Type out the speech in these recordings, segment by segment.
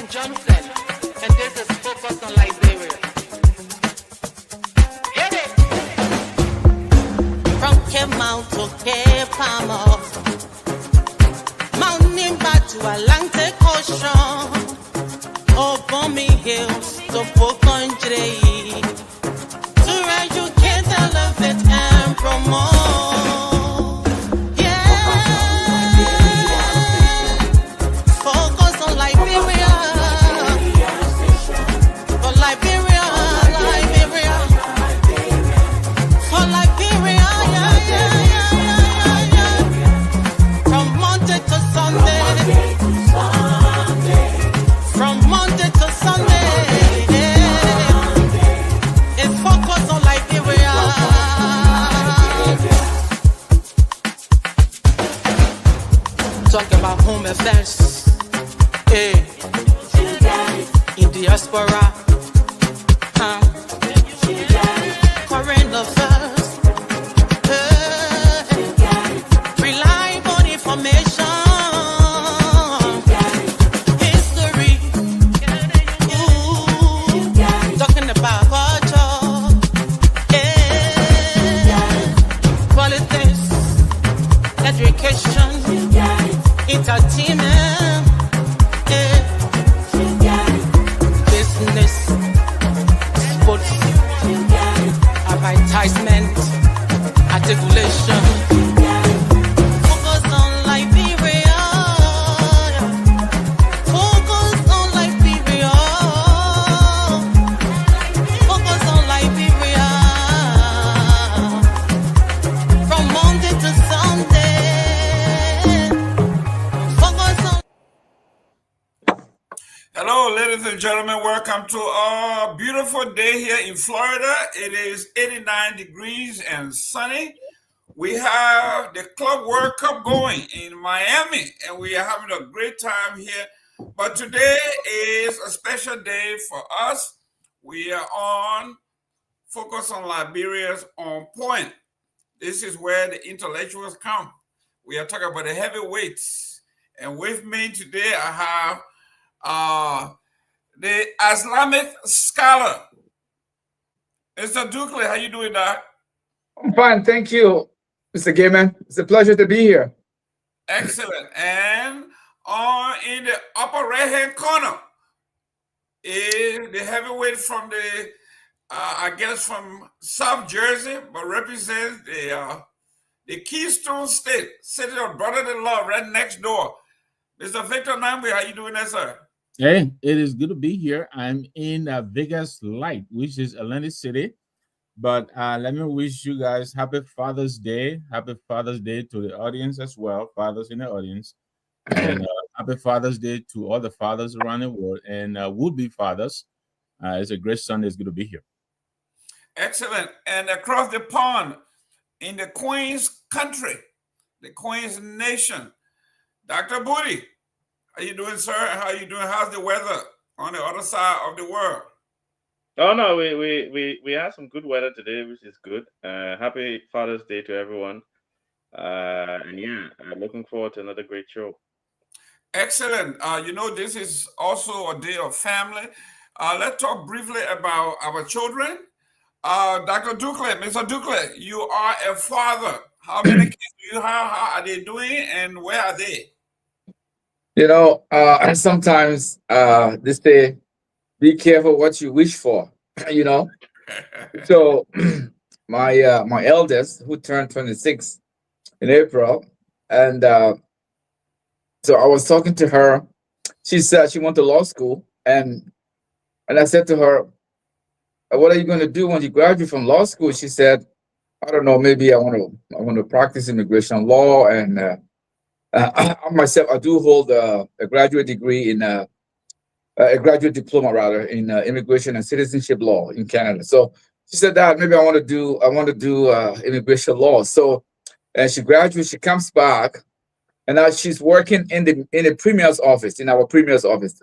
Johnson, and this is Focus on Liberia. Hit it! From Cape Mount to Cape Palmer, mountain back to Atlantic Ocean, Obomi Hills to Pocondre, to educate, elevate, and promote. Talk about home affairs, hey, in diaspora, current affairs, hey, reliable information, history, ooh, talking about culture, hey, politics, education, entertainment, business, sports, advertisement, articulation. Focus on Liberia. Focus on Liberia. Focus on Liberia. From Monday to Sunday. Hello, ladies and gentlemen. Welcome to a beautiful day here in Florida. It is 89 degrees and sunny. We have the Club World Cup going in Miami, and we are having a great time here. But today is a special day for us. We are on Focus on Liberia's On Point. This is where the intellectuals come. We are talking about the heavyweights. And with me today, I have the Islamic scholar, Mr. Dukley. How you doing, Doc? I'm fine, thank you, Mr. Gayman. It's a pleasure to be here. Excellent. And in the upper right-hand corner is the heavyweight from the, I guess from South Jersey, but represents the Keystone State, city of brother-in-law right next door. Mr. Victor Nambi, how you doing there, sir? Hey, it is good to be here. I'm in Vegas Light, which is Atlantic City. But let me wish you guys happy Father's Day. Happy Father's Day to the audience as well, fathers in the audience. And happy Father's Day to all the fathers around the world and would-be fathers. It's a great Sunday. It's good to be here. Excellent. And across the pond in the Queen's country, the Queen's nation, Dr. Booty. How you doing, sir? How you doing? How's the weather on the other side of the world? Oh no, we had some good weather today, which is good. Happy Father's Day to everyone. And yeah, I'm looking forward to another great show. Excellent. This is also a day of family. Let's talk briefly about our children. Dr. Dukley, Mr. Dukley, you are a father. How many kids do you have? How are they doing, and where are they? Sometimes they say, be careful what you wish for, So my eldest, who turned 26 in April, and so I was talking to her. She said she went to law school, and I said to her, what are you going to do when you graduate from law school? She said, I don't know, maybe I want to practice immigration law, and myself, I do hold a graduate degree in a graduate diploma rather in immigration and citizenship law in Canada. So she said that maybe I want to do immigration law. So and she graduates, she comes back, and now she's working in the premier's office, in our premier's office,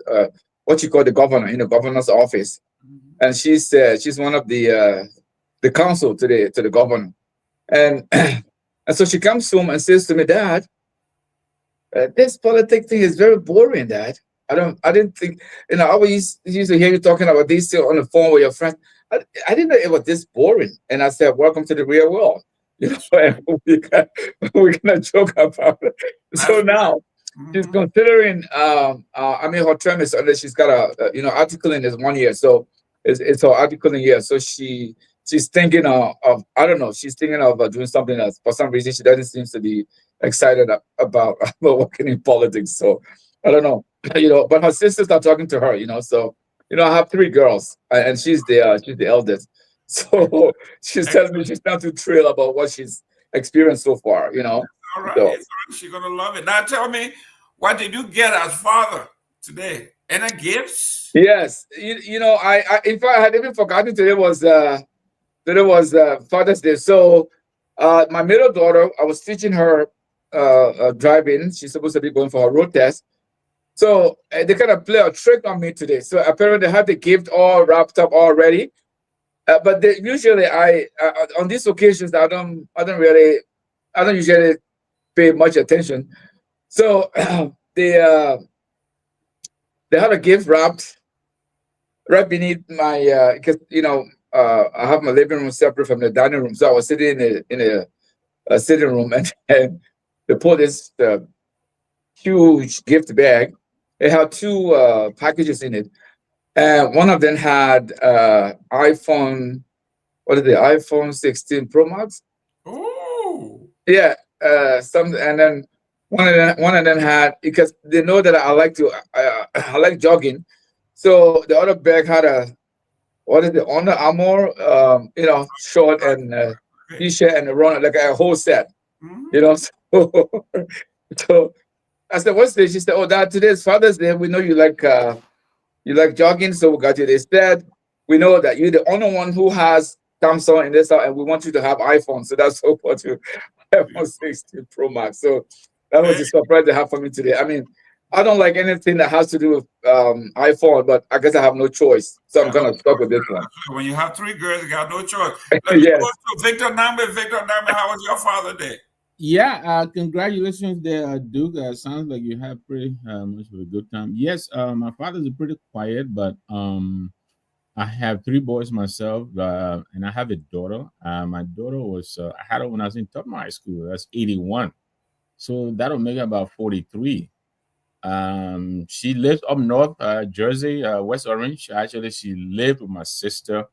what you call the governor, in the governor's office. And she's one of the counsel to the governor, and so she comes home and says to me, Dad, this politics thing is very boring, Dad. I didn't think, I always used to hear you talking about this still on the phone with your friends. I didn't know it was this boring. And I said, welcome to the real world. And we're gonna joke about it. That's So now she's mhm. considering, I mean, her term is, unless she's got articling is 1 year. So it's her articling year. So she's thinking of, I don't know, she's thinking of doing something else. For some reason, she doesn't seem to be excited about, about working in politics. So I don't know, but her sisters are talking to her, so, I have three girls, and she's the eldest. So she's telling me Excellent. she's not too thrilled about what she's experienced so far, All right. so. It's all right. She's gonna love it. Now tell me, what did you get as father today? Any gifts? Yes, I in fact I had even forgotten today was Father's Day. So my middle daughter, I was teaching her driving. She's supposed to be going for her road test. So they kind of play a trick on me today. So apparently they had the gift all wrapped up already. But usually on these occasions I don't usually pay much attention. So they uh, they had a gift wrapped right beneath my, because I have my living room separate from the dining room. So I was sitting in a sitting room, and they put this huge gift bag. It had two packages in it, and one of them had iPhone. What is the iPhone 16 Pro Max? Oh, Yeah, some, and then one of them had, because they know that I like to I like jogging. So the other bag had a, what is the Under Armour, short and okay. t-shirt and a run, like a whole set, Mhm. you know. So I said, "What's this?" She said, "Oh, Dad, today's Father's Day. We know you like jogging, so we got you this. Dad, we know that you're the only one who has Samsung in this house, and we want you to have iPhone. So that's so what you iPhone 16 Pro Max." So that was Hey, a surprise they have for me today. I mean, I don't like anything that has to do with iPhone, but I guess I have no choice, so I'm got no gonna stuck choice. with this one. When you have three girls, you got no choice. Let me go Yes. to Victor Nambe. Victor Nambe, how was your Father Day? Yeah, congratulations there, Duke. Sounds like you had pretty much of a good time. Yes, my father's pretty quiet, but I have three boys myself, and I have a daughter. My daughter was I had her when I was in top high school. That's 81, so that'll make her about 43. She lives up north, Jersey, West Orange. Actually, she lived with my sister,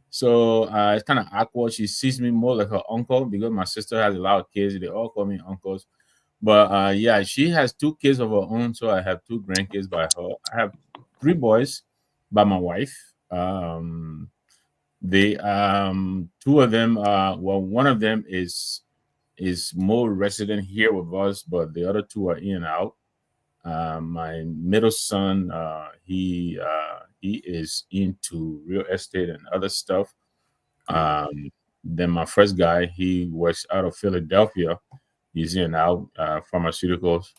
so it's kind of awkward. She sees me more like her uncle because my sister has a lot of kids. They all call me uncles. But yeah, she has two kids of her own, so I have two grandkids by her. I have three boys by my wife. They two of them, well, one of them is more resident here with us, but the other two are in and out. My middle son, he is into real estate and other stuff. Cool. Then my first guy, he works out of Philadelphia. He's in and out, pharmaceuticals.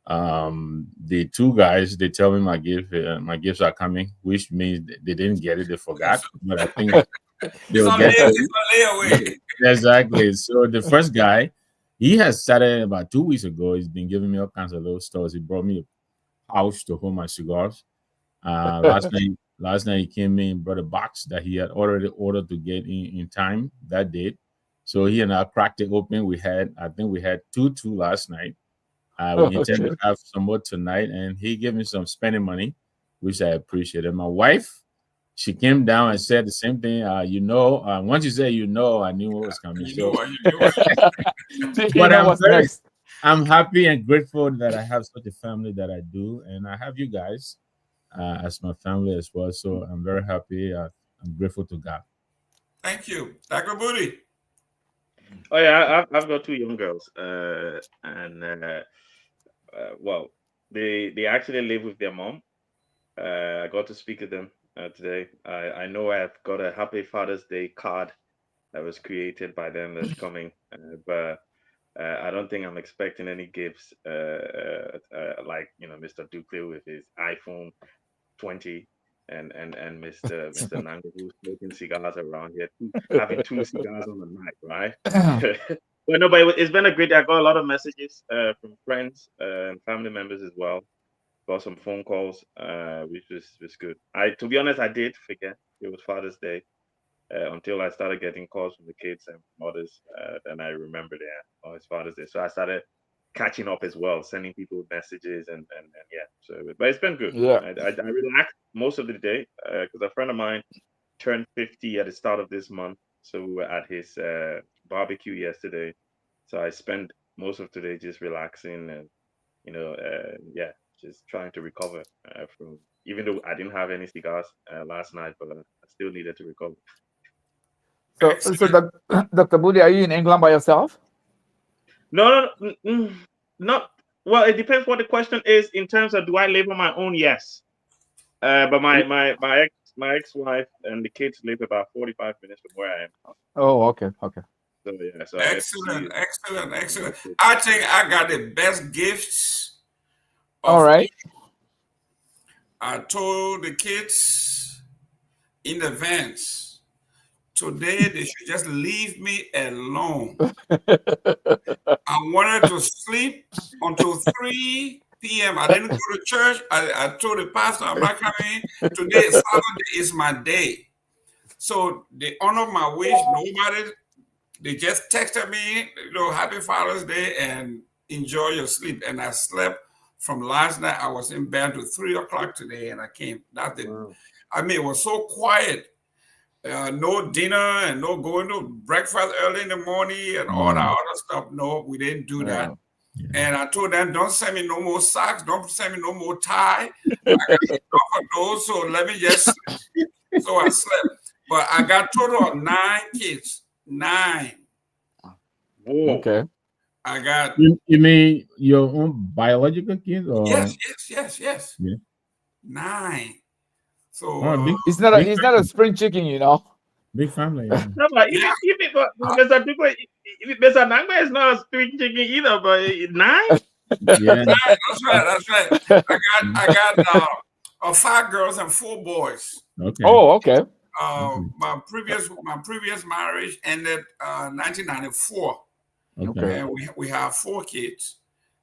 The two guys, they tell me my gifts are coming, which means they didn't get it, they forgot. It's, But I think it's they'll get to a layaway. it. Exactly. So the first guy, he has started about 2 weeks ago. He's been giving me all kinds of little stores. He brought me a pouch to hold my cigars. Last night he came in, brought a box that he had already ordered to get in time that date. So he and I cracked it open. I think we had two last night. We intend to Okay. have some more tonight, and he gave me some spending money, which I appreciated. My wife, she came down and said the same thing. Once you say I knew what was coming. You knew So, what you knew what. So you but know what's next. I'm happy and grateful that I have such a family that I do, and I have you guys as my family as well. So I'm very happy. I'm grateful to God. Thank you, Dr. Booty. Oh yeah, I've got two young girls, and well, they actually live with their mom. I got to speak to them today. I know I've got a Happy Father's Day card that was created by them that's coming, but I don't think I'm expecting any gifts like Mr. Duclay with his iPhone 20 and Mr. Nango who's smoking cigars around here, having two cigars on the night, right? Well, no, but it's been a great day. I got a lot of messages from friends and family members as well. got some phone calls, which was good. To be honest, I did forget it was Father's Day until I started getting calls from the kids and mothers. Then I remembered, yeah, oh, it's Father's Day. So I started catching up as well, sending people messages and yeah. So, but it's been good. Yeah. I relaxed most of the day because a friend of mine turned 50 at the start of this month. So we were at his barbecue yesterday. So I spent most of today just relaxing and yeah, just trying to recover from. Even though I didn't have any cigars last night, but I still needed to recover. So Dr. Budi, are you in England by yourself? No, not. Well, it depends what the question is in terms of do I live on my own? Yes, but my ex-wife and the kids live about 45 minutes from where I am. Oh, okay. So yeah, so I get to see Excellent, excellent, excellent. it. I think I got the best gifts All of. right. I told the kids in advance today they should just leave me alone. I wanted to sleep until 3 p.m. I didn't go to church. I told the pastor I'm not coming. Today, Saturday is my day. So they honored my wish. Nobody, they just texted me, Happy Father's Day and enjoy your sleep. And I slept from last night. I was in bed till 3 o'clock today and I came. That's it. Wow. I mean, it was so quiet. No dinner and no going to breakfast early in the morning and all that other stuff. No, we didn't do that. Yeah. And I told them, don't send me no more socks. Don't send me no more tie. I got enough of those, so let me just sleep. So I slept. But I got total of 9 kids. 9. Whoa. Okay. I got You mean your own biological kids or yes. Yeah. 9. So Oh, big, It's not a spring chicken, big family. Yeah. No, but Yeah. but Mr. Dupe, Mr. Nangba is not a string chicken either, but 9? Yeah. that's right. I got 5 girls and 4 boys. Okay. Oh, okay. My previous marriage ended 1994, Okay. and we have 4 kids.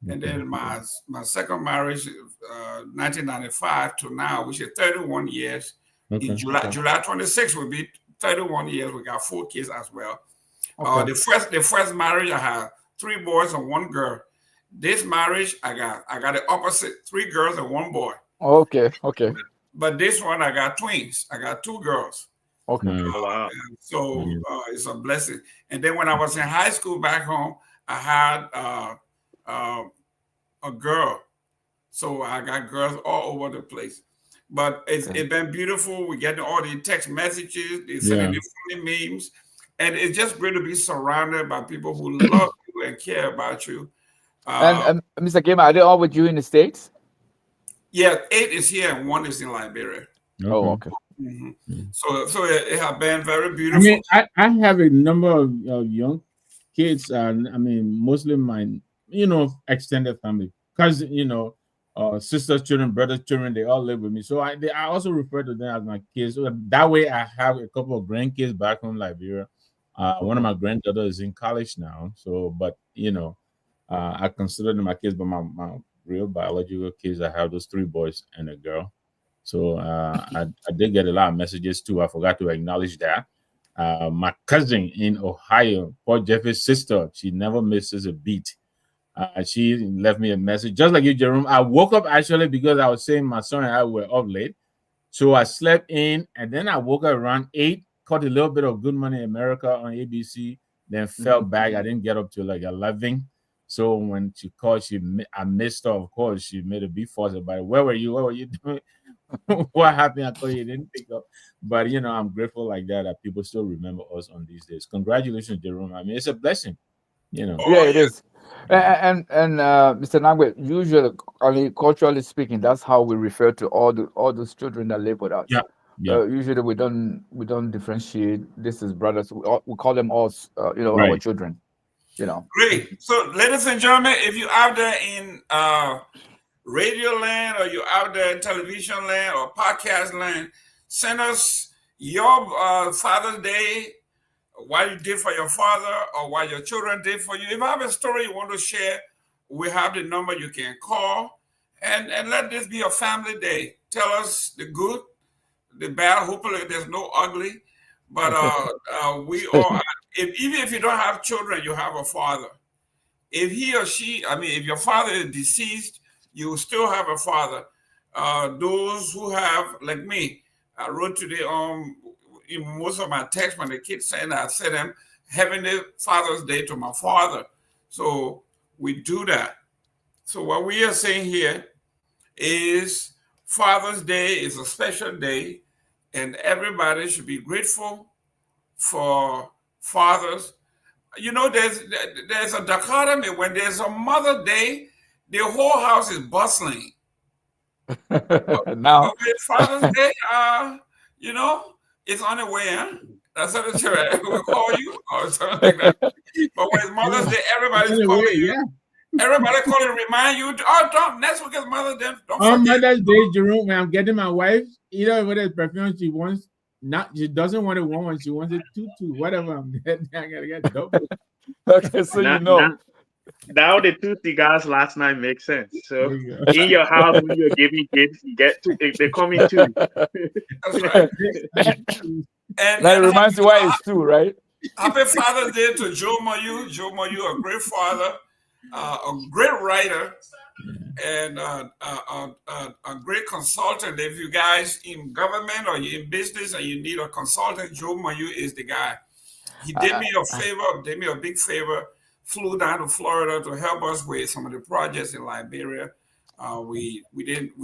And then my second marriage, 1995 to now, which is 31 years. Okay. In July 26 will be 31 years. We got 4 kids as well. Okay. The first marriage I had 3 boys and 1 girl. This marriage I got the opposite, 3 girls and 1 boy. Okay. But this one I got twins. I got 2 girls. Okay. Nice. Oh, wow. So it's a blessing. And then when I was in high school back home, I had a girl. So I got girls all over the place. But it's been beautiful. We're getting all the text messages, they're sending the funny memes. And it's just great to be surrounded by people who love you and care about you. And Mr. Gamer, are they all with you in the States? Yeah, 8 is here and 1 is in Liberia. Oh, okay. Mm-hmm. So it has been very I beautiful. mean, I have a number of young kids, and I mean, mostly my, extended family, because sisters, children, brothers, children, they all live with me. So I also refer to them as my kids. So that way, I have a couple of grandkids back home, Liberia. One of my granddaughters is in college now. So, but I consider them my kids, but my real biological kids, I have those 3 boys and a girl. So I did get a lot of messages too. I forgot to acknowledge that. My cousin in Ohio, Paul Jeffrey's sister, she never misses a beat. She left me a message, just like you, Jerome. I woke up actually because I was saying my son and I were up late. So I slept in, and then I woke up around 8, caught a little bit of Good Morning America on ABC, then fell back. I didn't get up to like 11. So when she called, I missed her, of course. She made a big fuss about it. Where were you? What were you doing? What happened? I thought you didn't pick up. But, I'm grateful like that people still remember us on these days. Congratulations, Jerome. I mean, it's a blessing, Yeah, it is. And Mr. Nangwe, usually, culturally speaking, that's how we refer to all those children that live with us. Yeah. Usually we don't differentiate. This is brothers. We call them all, our Right. children. Great. So, ladies and gentlemen, if you're out there in radio land or you're out there in television land or podcast land, send us your Father's Day, what you did for your father or what your children did for you. If you have a story you want to share, we have the number you can call and let this be a family day. Tell us the good, the bad. Hopefully, there's no ugly. But we all, even if you don't have children, you have a father. If he or she, I mean, if your father is deceased, you still have a father. Those who have, like me, I wrote today in most of my texts when the kids saying I said them Heavenly Father's Day to my father. So we do that. So what we are saying here is Father's Day is a special day, and everybody should be grateful for fathers. You know, there's a dichotomy. When there's a Mother Day, the whole house is bustling. Now, But with Father's Day, you know, it's on the way, huh? That's what it's we call you or something like that. But with Mother's Yeah. Day, everybody's Anyway, calling you. yeah. Everybody calling to remind you. Oh, don't next week is Mother's Day. Don't On forget. Mother's Day, Jerome, when I'm getting my wife, either whether it's perfume she wants, not she doesn't want it one, she wants it two, whatever I'm getting, I gotta get double. okay, so Now, you know. now the two cigars last night make sense. There So you go. in your house when you're giving gifts, you get two. They come in two. That's right. And Now it and reminds you why it's two, right? happy Father's Day to Joe Mayu. Joe Mayu, a great father, a great writer, and a great consultant. If you guys in government or you in business and you need a consultant, Joe Mayu is the guy. He did me a favor, did me a big favor, flew down to Florida to help us with some of the projects in Liberia. We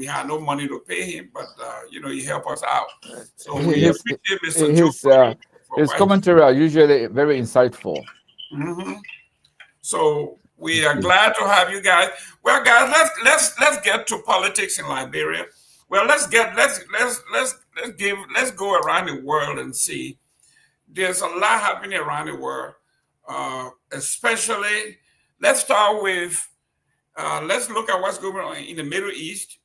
had no money to pay him, but you know, he helped us out. So we His appreciate Mr. Joe his Mayu for his what he. commentary are usually very insightful. Mhm. So we are glad to have you guys. Well, guys, let's get to politics in Liberia. Well, let's go around the world and see. There's a lot happening around the world, especially. Let's start with. Let's look at what's going on in the Middle East.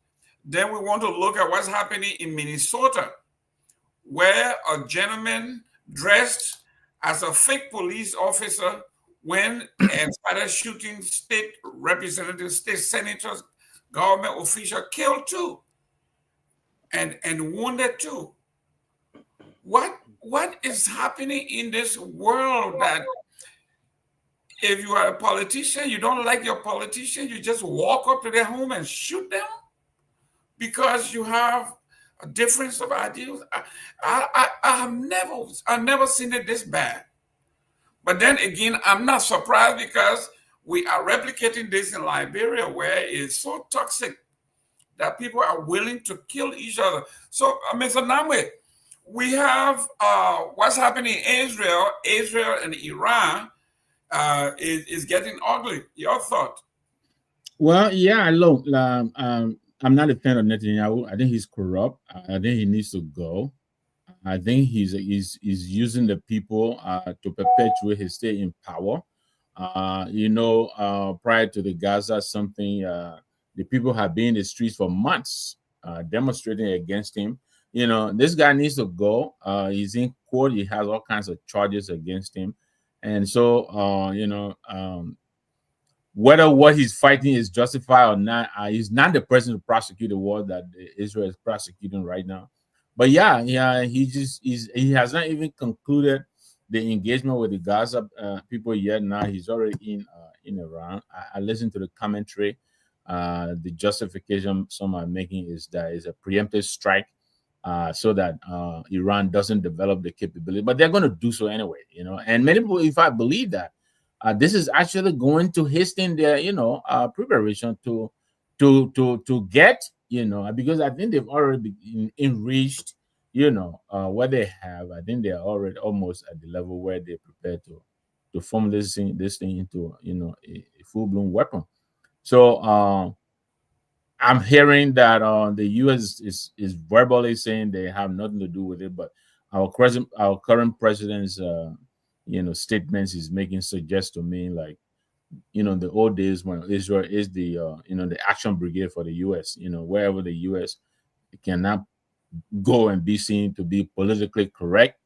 Then we want to look at what's happening in Minnesota, where a gentleman dressed as a fake police officer went and started shooting state representatives, state senators, government officials, killed two and wounded two. What is happening in this world that if you are a politician, you don't like your politician, you just walk up to their home and shoot them because you have a difference of ideas? I've never seen it this bad. But then again, I'm not surprised because we are replicating this in Liberia, where it's so toxic that people are willing to kill each other. So, Mr. Namwe, we have what's happening in Israel and Iran is getting ugly. Your thought? Well, yeah, look, I'm not a fan of Netanyahu. I think he's corrupt. I think he needs to go. I think he's using the people to perpetuate his stay in power. Prior to the Gaza something, the people have been in the streets for months demonstrating against him. You know, this guy needs to go. He's in court. He has all kinds of charges against him, and so whether what he's fighting is justified or not, he's not the person to prosecute the war that Israel is prosecuting right now. But yeah, he has not even concluded the engagement with the Gaza people yet. Now he's already in Iran. I listened to the commentary. The justification some are making is that it's a preemptive strike, so that Iran doesn't develop the capability. But they're going to do so anyway, you know. And many people, if I believe that, this is actually going to hasten their, preparation to get, because I think they've already been enriched, what they have. I think they're already almost at the level where they're prepared to form this thing into, a full blown weapon. So I'm hearing that the U.S. is verbally saying they have nothing to do with it, but our current president's statements is making suggest to me like, the old days when Israel is the the action brigade for the U.S. Wherever the U.S. cannot go and be seen to be politically correct,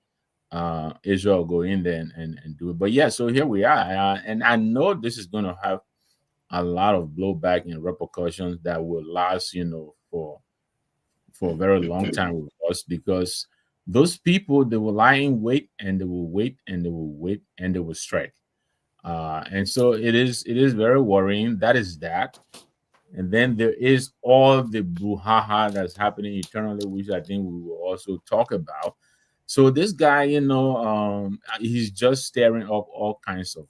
Israel go in there and do it. But yeah, so here we are, and I know this is going to have a lot of blowback and repercussions that will last, for a very long time with us, because those people, they will lie in wait, and they will wait, and they will wait, and they will strike. And so it is very worrying. That is that. And then there is all the brouhaha that's happening eternally, which I think we will also talk about. So this guy, he's just stirring up all kinds of,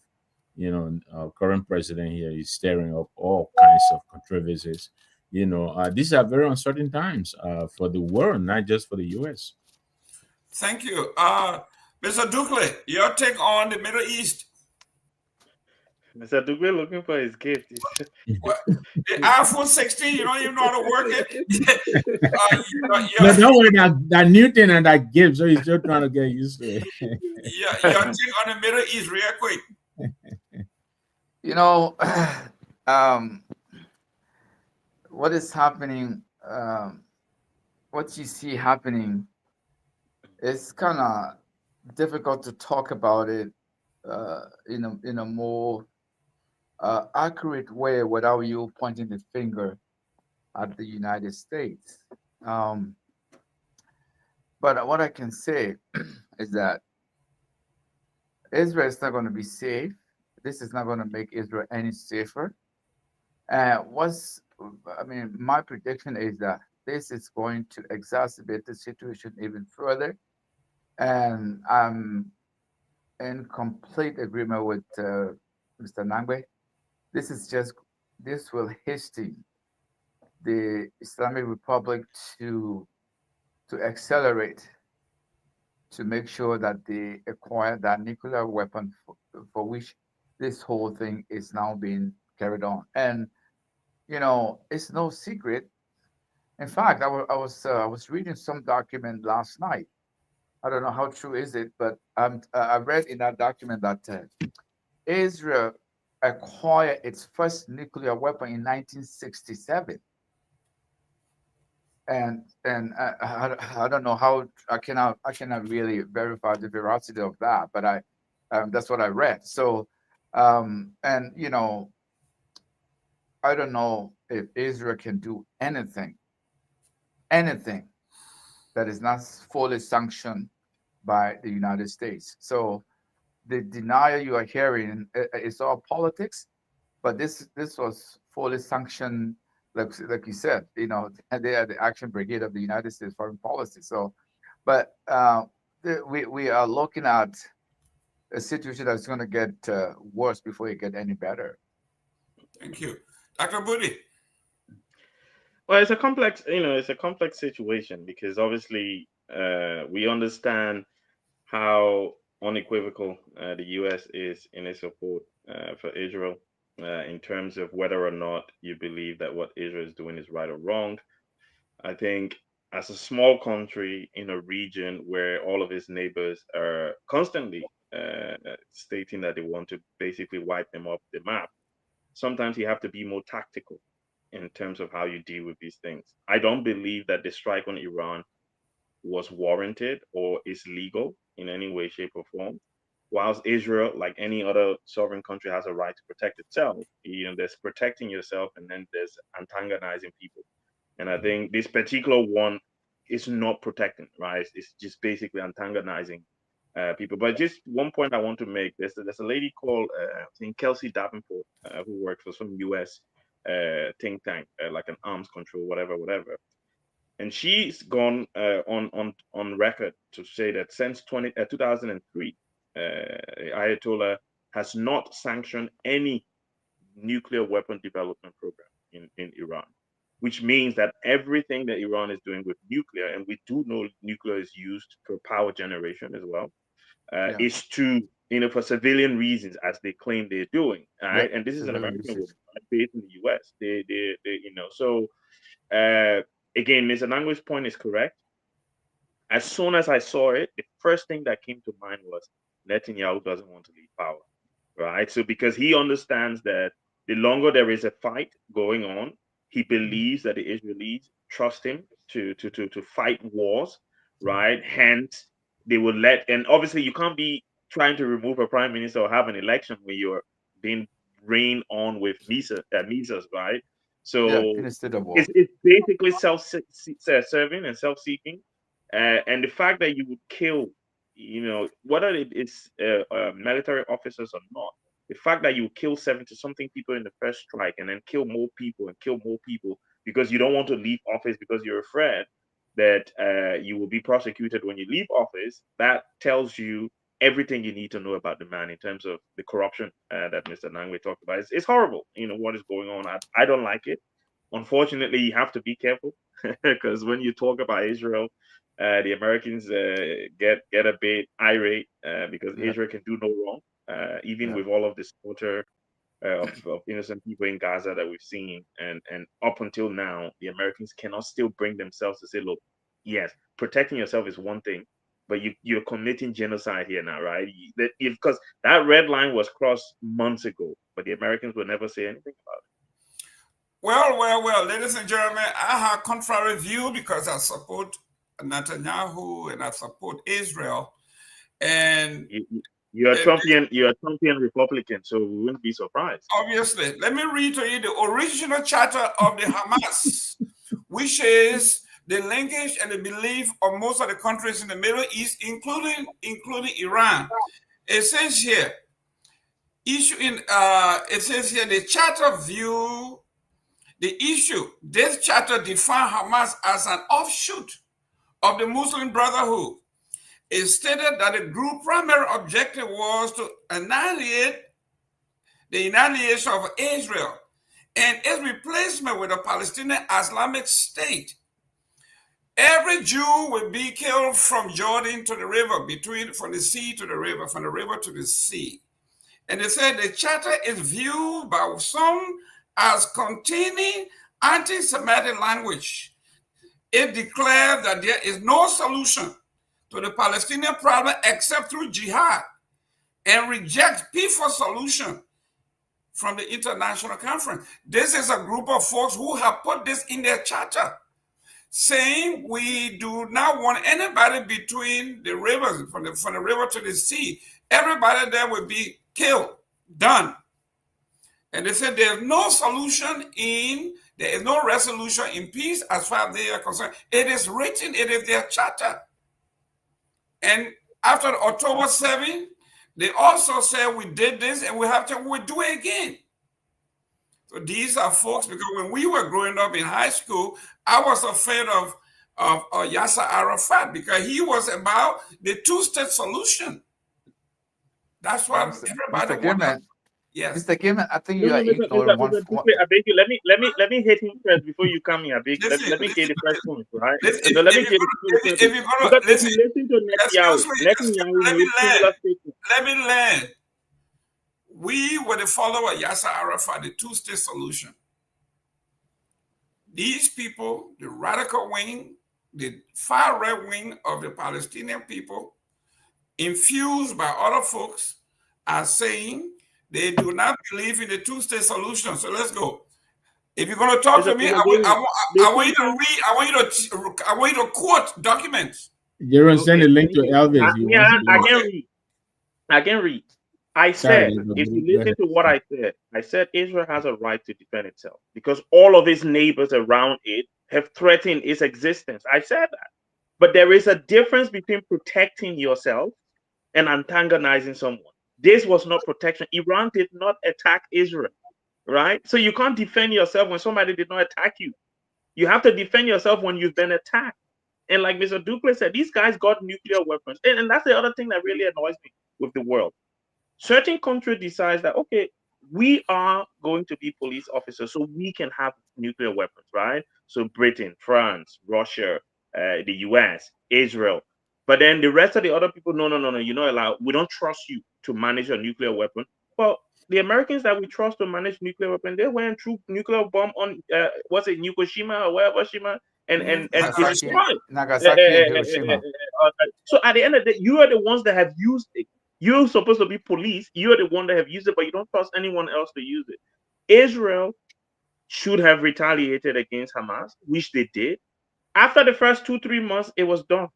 current president here is stirring up all kinds of controversies. These are very uncertain times for the world, not just for the U.S. Thank you. Mr. Dukley, your take on the Middle East. Mr. Dugbe looking for his gift. Well, the iPhone 16, you don't even know how to work it. No, don't worry, that new thing and that gift, so he's still trying to get used to it. Your take on the Middle East, real quick. You know, um, what is happening, what you see happening, it's kind of difficult to talk about it in a more accurate way without you pointing the finger at the United States. Um, but what I can say is that Israel is not going to be safe. This is not going to make Israel any safer. I mean, my prediction is that this is going to exacerbate the situation even further. And I'm in complete agreement with Mr. Nangwe. This is just, this will hasten the Islamic Republic to to accelerate to make sure that they acquire that nuclear weapon for which this whole thing is now being carried on. And it's no secret. In fact, I was reading some document last night. I don't know how true is it, but I read in that document that Israel acquired its first nuclear weapon in 1967. And I don't know how I cannot really verify the veracity of that, but that's what I read. So and I don't know if Israel can do anything that is not fully sanctioned by the United States. So the denial you are hearing is all politics, but this was fully sanctioned, like you said, and they are the action brigade of the United States foreign policy. So, but we are looking at a situation that's going to get worse before it get any better. Thank you. Dr. Booty. Well, it's a complex situation because obviously we understand how unequivocal the U.S. is in its support for Israel in terms of whether or not you believe that what Israel is doing is right or wrong. I think as a small country in a region where all of its neighbors are constantly stating that they want to basically wipe them off the map, sometimes you have to be more tactical in terms of how you deal with these things. I don't believe that the strike on Iran was warranted or is legal in any way, shape, or form. Whilst Israel, like any other sovereign country, has a right to protect itself, there's protecting yourself and then there's antagonizing people. And I think this particular one is not protecting, right? It's just basically antagonizing people. But just one point I want to make: there's a lady called I think Kelsey Davenport who works for some U.S. Think tank, like an arms control, whatever. And she's gone on record to say that since 2003, Ayatollah has not sanctioned any nuclear weapon development program in Iran, which means that everything that Iran is doing with nuclear, and we do know nuclear is used for power generation as well, Yeah. is to for civilian reasons, as they claim they're doing. All right, Yep. and this is an Civilian American woman, usage. right, based in the U.S. They so uh, again, Mr. Nangu's point is correct. As soon as I saw it, the first thing that came to mind was Netanyahu doesn't want to leave power, right? So because he understands that the longer there is a fight going on, he believes that the Israelis trust him to fight wars, right? Hence, they will let, and obviously you can't be trying to remove a prime minister or have an election where you're being reign on with Mises, right? Yeah, So in a state of war. it's basically self-serving and self-seeking, and the fact that you would kill, whether it's military officers or not, the fact that you kill 70 something people in the first strike and then kill more people and kill more people because you don't want to leave office because you're afraid that you will be prosecuted when you leave office, that tells you everything you need to know about the man in terms of the corruption that Mr. Nangwe talked about. It's horrible, what is going on. I don't like it. Unfortunately, you have to be careful because when you talk about Israel, the Americans get a bit irate because Yeah, Israel can do no wrong, even yeah. with all of the slaughter of innocent people in Gaza that we've seen, and up until now, the Americans cannot still bring themselves to say, look, yes, protecting yourself is one thing, but you're committing genocide here now, right? Because that red line was crossed months ago, but the Americans will never say anything about Well, ladies and gentlemen, I have contrary view because I support Netanyahu and I support Israel. And it. You're a Trumpian Republican, so we wouldn't be surprised. obviously, let me read to you the original charter of the Hamas, which is the linkage and the belief of most of the countries in the Middle East, including Iran. It says here, it says here the charter view the issue. This charter defines Hamas as an offshoot of the Muslim Brotherhood. It stated that the group's primary objective was to annihilate the annihilation of Israel and its replacement with a Palestinian Islamic State. Every Jew will be killed from Jordan to the river, from the sea to the river, from the river to the sea. And they said the charter is viewed by some as containing anti-Semitic language. It declares that there is no solution to the Palestinian problem except through jihad and rejects peaceful solution from the international conference. This is a group of folks who have put this in their charter, saying we do not want anybody between the rivers, from the river to the sea. Everybody there will be killed, done. And they said there is no there is no resolution in peace as far as they are concerned. It is written, it is their charter. And after October 7, they also said we did this and we do it again. So these are folks, because when we were growing up in high school, I was afraid of Yasser Arafat because he was about the two-state solution. That's what everybody Mr. Gilman, Yes. Mr. Gilman, I think No, you are no, ignoring one. I beg you. Let me hit him first before you come here. I beg. Let me get the first point, right? Listen, No, let me if get you're the gonna because if listen, you listen to excuse Netanyahu me, made similar statements. let me land. We were the follower of Yasser Arafat, the two-state solution. These people, the radical wing, the far right wing of the Palestinian people, infused by other folks, are saying they do not believe in the two-state solution. So let's go. If you're going to talk to me, I want you to read. I want you to quote documents. Jaron, send a link to Elvis. I can read. I Sorry, said, if you listen to what I said Israel has a right to defend itself because all of its neighbors around it have threatened its existence. I said that. But there is a difference between protecting yourself and antagonizing someone. This was not protection. Iran did not attack Israel, right? So you can't defend yourself when somebody did not attack you. You have to defend yourself when you've been attacked. And like Mr. Ducle said, these guys got nuclear weapons. And that's the other thing that really annoys me with the world. Certain country decides that, okay, we are going to be police officers, so we can have nuclear weapons, right? So Britain, France, Russia, the US, Israel. But then the rest of the other people, no, you're not allowed. We don't trust you to manage a nuclear weapon. Well, the Americans that we trust to manage nuclear weapon, they went through nuclear bomb on was it Fukushima or wherever Shima and destroyed Nagasaki and Hiroshima. So at the end of the day, you are the ones that have used it. You're supposed to be police. You're the one that have used it, but you don't trust anyone else to use it. Israel should have retaliated against Hamas, which they did. After the first 2-3 months, it was done.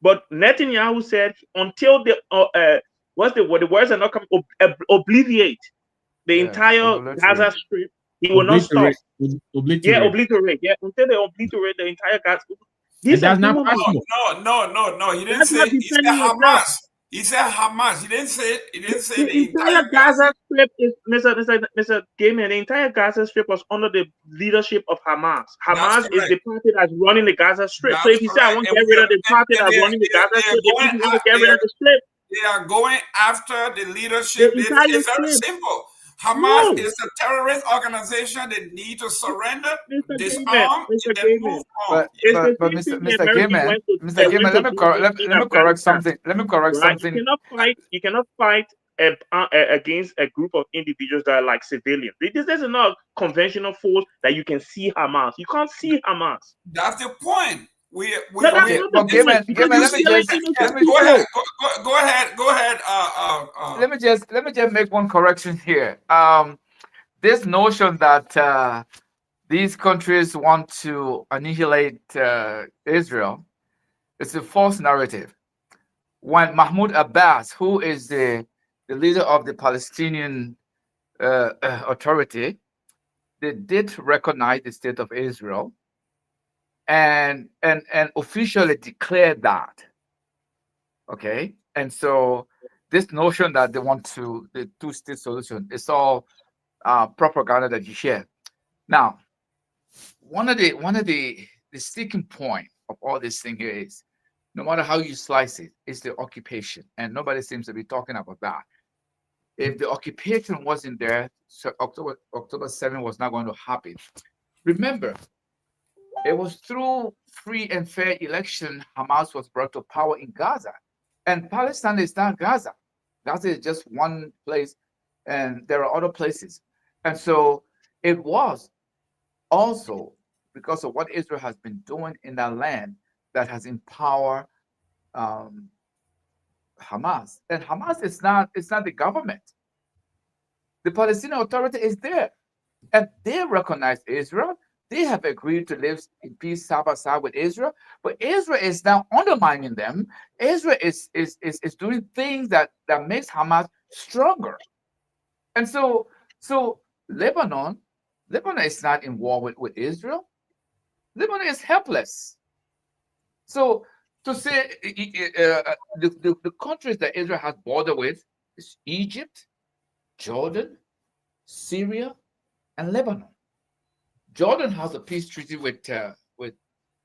But Netanyahu said until the words are not coming, obliviate the Yeah, entire Gaza obliterate. Strip, he will not stop. Obliterate. Yeah, Obliterate. obliterate. Yeah, until they obliterate the entire Gaza. And These are that's not human beings. possible. No. He didn't That's say. not He said defending yourself. Hamas. He said Hamas. He didn't say. He didn't say The the entire entire Gaza Gaza. Strip is Mr. Gaiman. The entire Gaza Strip was under the leadership of Hamas. That's Hamas is correct. the party that's running the Gaza Strip. So That's if you say I correct. want to And get we rid are, of the party and that's running the Gaza they are Strip, it going. means you want to get rid of the strip. They are going after the The leadership. entire It's very strip. simple. Hamas No, is a terrorist organization. They need to surrender, Mr. Gaiman, disarm, Mr. and then move Gaiman. on. It's the But same Mr. thing the Mr. Americans Gaiman, went to Mr. Gaiman, let me do correct in let me correct Afghanistan. something. Let me correct Right? something. You cannot fight against a group of individuals that are like civilians. This is not conventional force that you can see Hamas. You can't see Hamas. That's the point. No, that's Okay, not the but point because Gaiman, you're let me killing just innocent Go ahead. people. Go ahead. Go ahead. let me just make one correction here. This notion that these countries want to annihilate Israel is a false narrative. When Mahmoud Abbas, who is the leader of the Palestinian Authority, they did recognize the state of Israel and officially declared that. Okay, and so this notion that they want to the two-state solution is all propaganda that you share. Now, one of the sticking point of all this thing here is no matter how you slice it, it's the occupation, and nobody seems to be talking about that. If the occupation wasn't there, so October 7 was not going to happen. Remember, it was through free and fair election Hamas was brought to power in Gaza. And Palestine is not Gaza. Gaza is just one place, and there are other places. And so it was also because of what Israel has been doing in that land that has empowered um, Hamas. And Hamas is not, it's not the government. The Palestinian Authority is there, and they recognize Israel. They have agreed to live in peace side by side with Israel, but Israel is now undermining them. Israel is doing things that makes Hamas stronger. And so Lebanon is not in war with Israel. Lebanon is helpless. So to say the countries that Israel has border with is Egypt, Jordan, Syria, and Lebanon. Jordan has a peace treaty with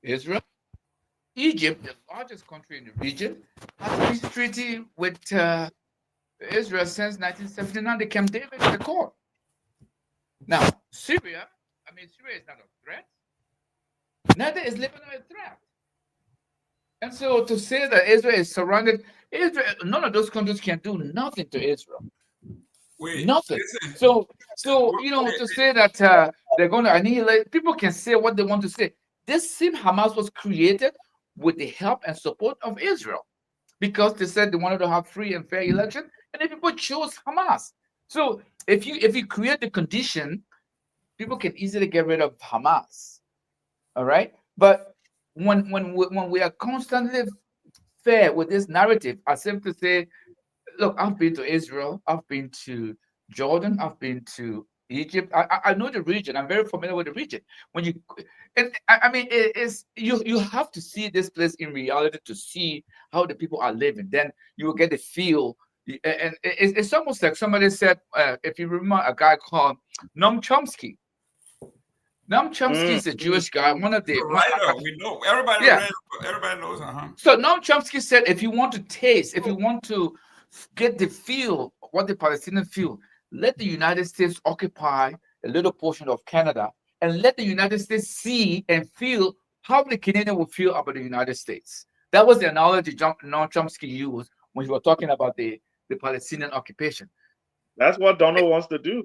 Israel. Egypt, the largest country in the region, has a peace treaty with Israel since 1979, the Camp David Accord. Now, Syria is not a threat. Neither is Lebanon a threat. And so to say that Israel is surrounded, Israel, none of those countries can do nothing to Israel. Nothing. Listen. So to say that they're going to annihilate, people can say what they want to say. This same Hamas was created with the help and support of Israel because they said they wanted to have free and fair election, and then people chose Hamas. So if you create the condition, people can easily get rid of Hamas. All right, but when we are constantly fair with this narrative, I simply say, look, I've been to Israel, I've been to Jordan, I've been to Egypt. I know the region. I'm very familiar with the region. When you, and I mean, it is you have to see this place in reality to see how the people are living. Then you will get the feel. And it's almost like somebody said, if you remember a guy called Noam Chomsky. Noam Chomsky is a Jewish guy. One of the writer, we know everybody. Yeah. Everybody knows. So Noam Chomsky said, if you want to taste, if you want to get the feel of what the Palestinians feel, let the United States occupy a little portion of Canada, and let the United States see and feel how the Canadian will feel about the United States. That was the analogy Noam Chomsky used when he was talking about the Palestinian occupation. That's what Donald wants to do.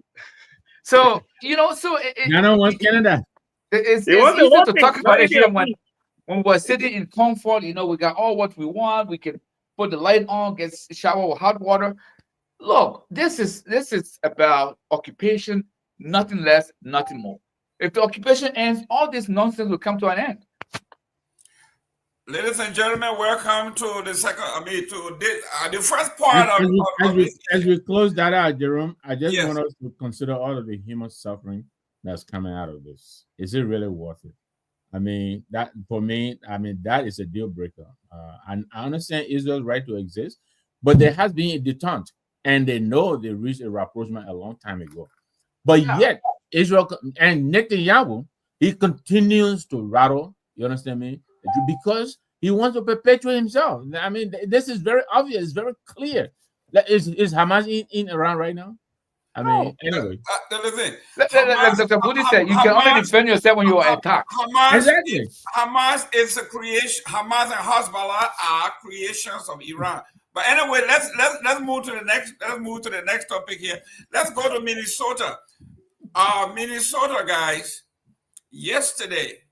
So Ghana wants Canada. It's He wants easy the to whole talk thing, about not it here India. when we're sitting in comfort. We got all what we want. We can put the light on, get shower with hot water. Look, this is about occupation, nothing less, nothing more. If the occupation ends, all this nonsense will come to an end. Ladies and gentlemen, welcome to the second. To the first part As, as, we, as, of we, this. as we close that out, Jerome, I just Yes. want us to consider all of the human suffering that's coming out of this. Is it really worth it? I mean, that for me, I mean, that is a deal breaker. And I understand Israel's right to exist, but there has been a detente, and they know they reached a rapprochement a long time ago. But Yeah. yet, Israel and Netanyahu, he continues to rattle. You understand me? Because he wants to perpetuate himself. I mean, this is very obvious, very clear. Is Hamas in Iran right now? I mean, anyway, The thing, Like Dr. Budi said, you can only defend yourself when you are attacked. exactly. Hamas is a creation. Hamas and Hezbollah are creations of Iran. But anyway, let's move to the next. Let's move to the next topic here. Let's go to Minnesota. Minnesota guys. Yesterday,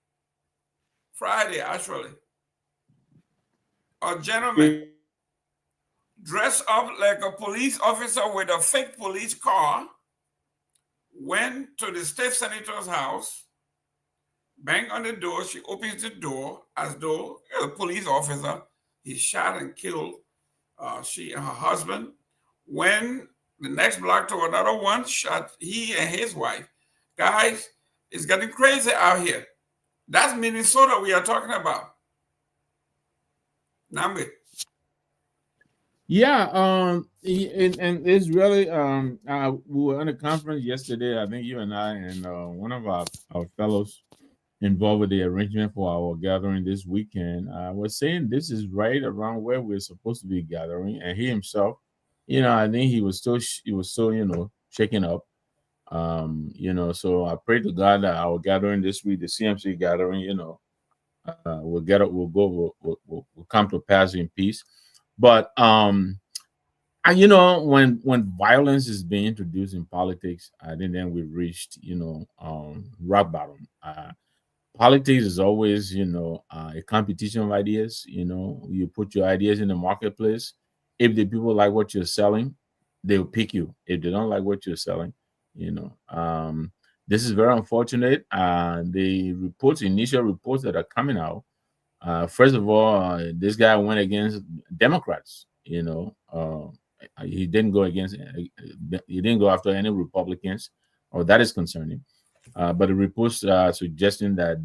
Friday actually, a gentleman dressed up like a police officer with a fake police car went to the state senator's house, banged on the door. She opens the door as though a police officer. He shot and killed she and her husband. When the next block to another one, shot he and his wife. Guys, it's getting crazy out here. That's Minnesota we are talking about. Nambi. Yeah, and it's really we were on a conference yesterday. I think you and I and one of our fellows involved with the arrangement for our gathering this weekend was saying this is right around where we're supposed to be gathering, and he himself, I think he was still shaken up. So I pray to God that our gathering this week, the CMC gathering, we'll get it, we'll come to pass in peace. But and when violence is being introduced in politics, I think then we've reached rock bottom. Politics is always a competition of ideas. You put your ideas in the marketplace. If the people like what you're selling, they'll pick you. If they don't like what you're selling, this is very unfortunate. The initial reports that are coming out, first of all, this guy went against Democrats. He didn't go he didn't go after any Republicans, or that is concerning. But the reports are suggesting that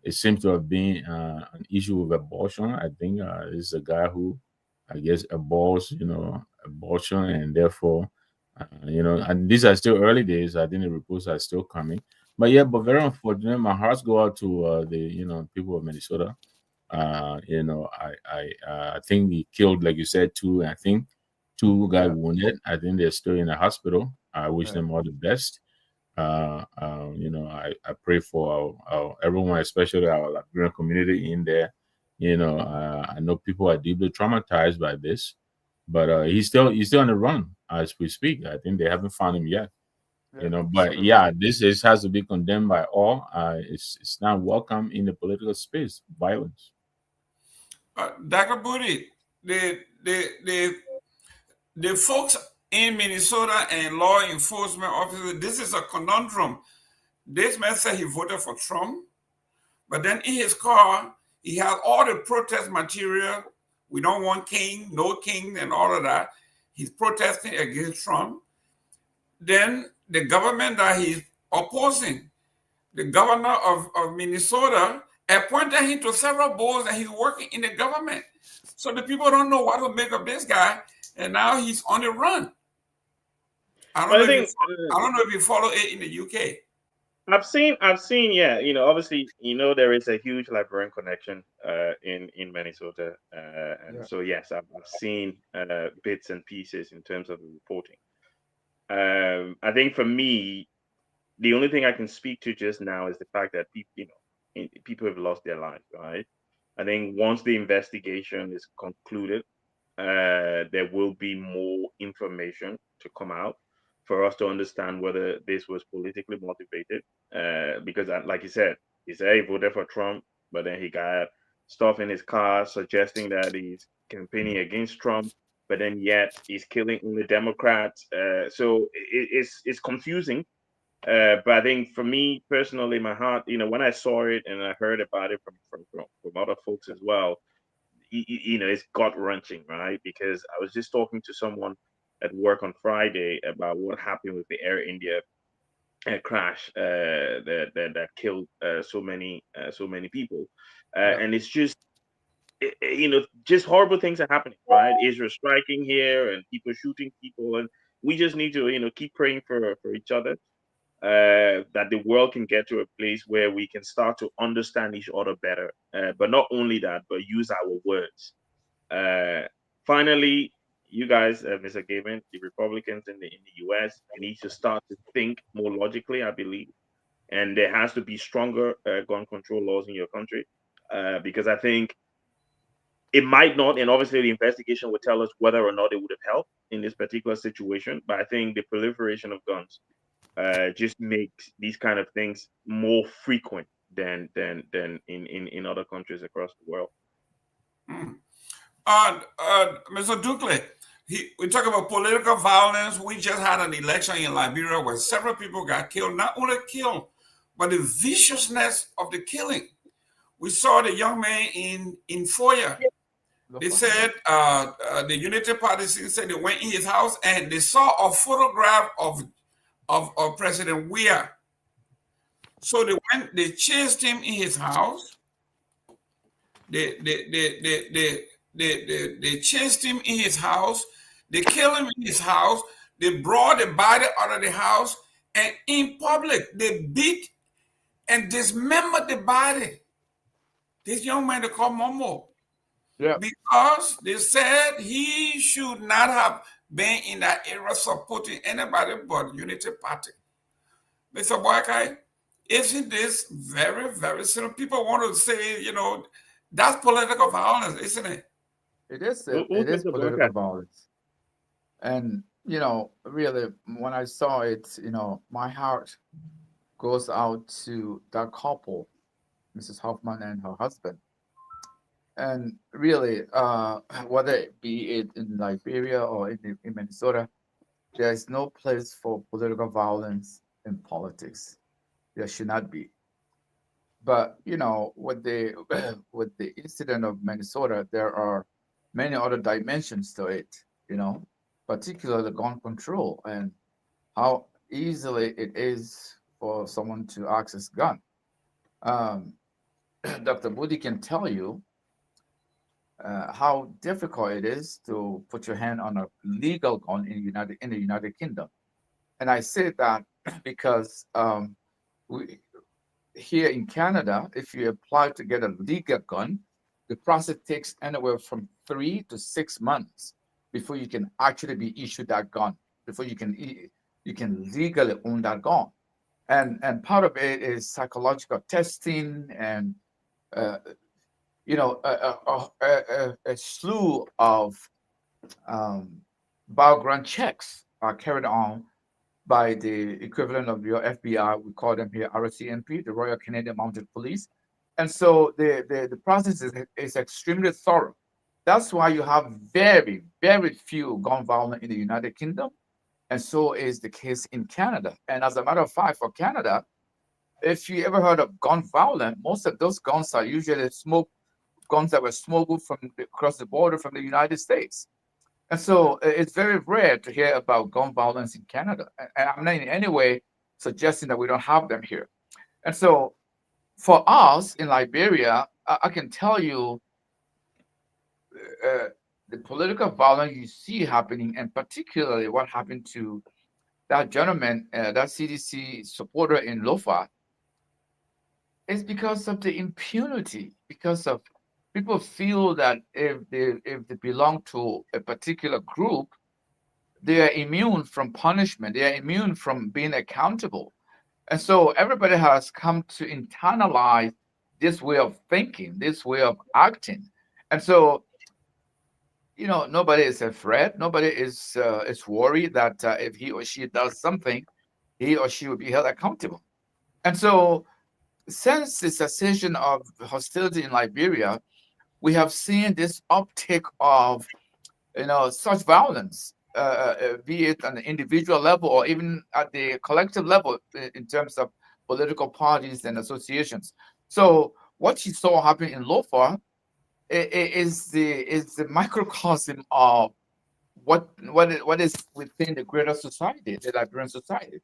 it seems to have been an issue with abortion. I think this is a guy who, I guess, abortion, and therefore, and these are still early days. I think the reports are still coming. But yeah, but very unfortunate. My hearts go out to the people of Minnesota. I think he killed, like you said, two. I think two got wounded. I think they're still in the hospital. I wish them all the best. I pray for everyone, especially our Liberian community in there. I know people are deeply traumatized by this, but he's still on the run as we speak. I think they haven't found him yet. But yeah, has to be condemned by all. It's not welcome in the political space. Violence. Dr. Booty, the folks in Minnesota and law enforcement officers, this is a conundrum. This man said he voted for Trump, but then in his car, he had all the protest material. We don't want king, no king, and all of that. He's protesting against Trump. Then the government that he's opposing, the governor of Minnesota, appointed him to several boards and he's working in the government. So the people don't know what to make of this guy, and now he's on the run. I don't know if you follow it in the UK. I've seen, yeah. Obviously, there is a huge Liberian connection in Minnesota, so yes, I've seen bits and pieces in terms of the reporting. I think for me, the only thing I can speak to just now is the fact that people have lost their lives. Right? I think once the investigation is concluded, there will be more information to come out for us to understand whether this was politically motivated. Because, like you said, he said he voted for Trump, but then he got stuff in his car suggesting that he's campaigning against Trump, but then yet he's killing only Democrats. So it's confusing. But I think for me personally, my heart, when I saw it and I heard about it from other folks as well, it's gut wrenching, right? Because I was just talking to someone at work on Friday about what happened with the Air India crash that killed so many people, Yeah. and it's just just horrible things are happening, right? Israel striking here and people shooting people, and we just need to keep praying for each other, that the world can get to a place where we can start to understand each other better. But not only that, but use our words. Uh, Finally, you guys, Mr. Gavin, the Republicans in the U.S., you need to start to think more logically, I believe, and there has to be stronger gun control laws in your country, because I think it might not, and obviously the investigation will tell us whether or not it would have helped in this particular situation. But I think the proliferation of guns just makes these kind of things more frequent than in other countries across the world. Mr. Dukley, we talk about political violence. We just had an election in Liberia where several people got killed. Not only killed, but the viciousness of the killing. We saw the young man in Foyer. They said the Unity Party said they went in his house and they saw a photograph of President Weah. So they chased him in his house. They chased him in his house. They killed him in his house. They brought the body out of the house, and in public they beat and dismembered the body. This young man they call Momo. Yeah. Because they said he should not have been in that area supporting anybody but Unity Party. Mr. Boykai, isn't this very, very simple? People want to say, that's political violence, isn't it? It is. Who's It is Mr. political Burkett? violence, and really, when I saw it, my heart goes out to that couple, Mrs. Hoffman and her husband. And really, whether it be it in Liberia or in Minnesota, there is no place for political violence in politics. There should not be. But with the with the incident of Minnesota, there are many other dimensions to it. Particularly gun control and how easily it is for someone to access gun. Um, Dr. Moody can tell you how difficult it is to put your hand on a legal gun in the United Kingdom. And I say that because we here in Canada, if you apply to get a legal gun, the process takes anywhere from 3 to 6 months before you can actually be issued that gun, before you can legally own that gun. And part of it is psychological testing and uh, a slew of background checks are carried on by the equivalent of your FBI. We call them here RCMP, the Royal Canadian Mounted Police. And so the process is extremely thorough. That's why you have very, very few gun violence in the United Kingdom. And so is the case in Canada. And as a matter of fact, for Canada, if you ever heard of gun violence, most of those guns are usually guns that were smuggled from across the border from the United States. And so it's very rare to hear about gun violence in Canada. And I'm not in any way suggesting that we don't have them here. And so for us in Liberia, I can tell you the political violence you see happening, and particularly what happened to that gentleman, that CDC supporter in Lofa, is because of the impunity, because of people feel that if they belong to a particular group, they are immune from punishment. They are immune from being accountable. And so everybody has come to internalize this way of thinking, this way of acting. And so, nobody is afraid. Nobody is worried that if he or she does something, he or she will be held accountable. And so since the cessation of hostility in Liberia, we have seen this uptick of such violence. be it on the individual level or even at the collective level in terms of political parties and associations. So what she saw happen in Lofa is the microcosm of what is within the greater society, the Liberian society.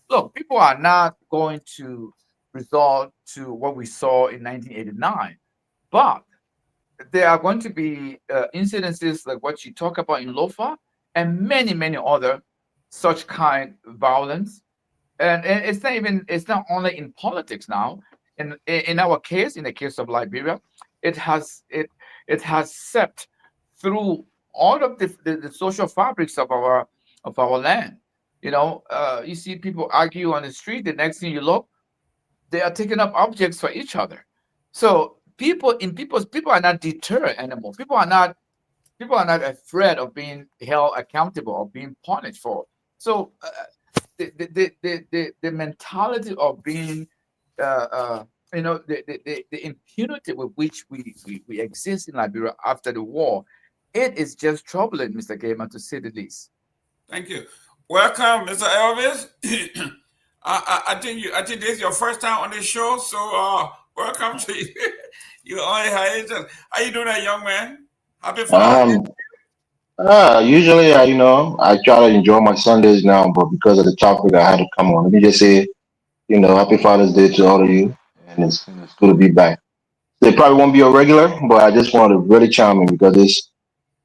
Look, people are not going to resort to what we saw in 1989, but there are going to be incidences like what you talk about in Lofa and many, many other such kind of violence. And it's not only in politics now. In our case, in the case of Liberia, it has it has seeped through all of the social fabrics of our land. You see people argue on the street. The next thing you look, they are taking up objects for each other. So people are not deterred anymore. People are not afraid of being held accountable or being punished for. So the mentality of being the impunity with which we exist in Liberia after the war, it is just troubling, Mr. Gamer, to say the least. Thank you. Welcome, Mr. Elvis. I think this is your first time on this show, so welcome to you. You only hiatus. How you doing, that young man? Happy Father's Day. Um, Usually, I try to enjoy my Sundays now, but because of the topic, I had to come on. Let me just say, Happy Father's Day to all of you, and it's good to be back. They probably won't be a regular, but I just wanted to really chime in because this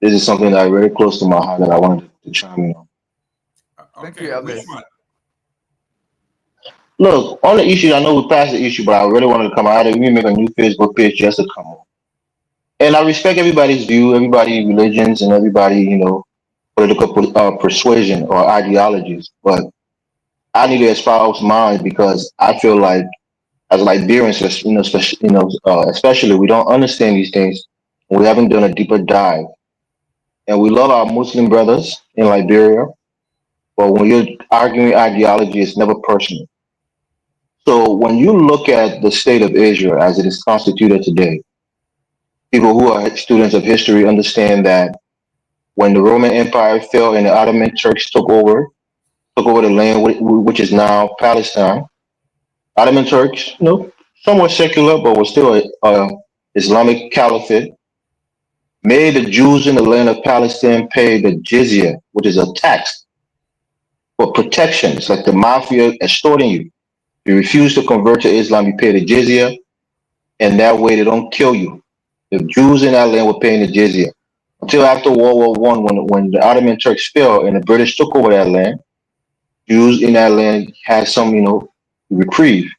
is something that is very close to my heart that I wanted to chime in on. Thank you, Okay, which Elvis. one? Look, on the issue, I know we passed the issue, but I really wanted to come. I had to even make a new Facebook page just to come on. And I respect everybody's view, everybody religions, and everybody, political persuasion or ideologies. But I need to espouse mine because I feel like as Liberians, especially we don't understand these things. We haven't done a deeper dive, and we love our Muslim brothers in Liberia. But when you're arguing ideology, it's never personal. So when you look at the state of Israel as it is constituted today, people who are students of history understand that when the Roman Empire fell and the Ottoman Turks took over the land which is now Palestine. Ottoman Turks, somewhat secular, but was still a Islamic caliphate, made the Jews in the land of Palestine pay the jizya, which is a tax for protection. It's like the mafia extorting you. If you refuse to convert to Islam, you pay the jizya, and that way they don't kill you. The Jews in that land were paying the jizya until after World War One, when the Ottoman Turks fell and the British took over that land. Jews in that land had some, reprieve.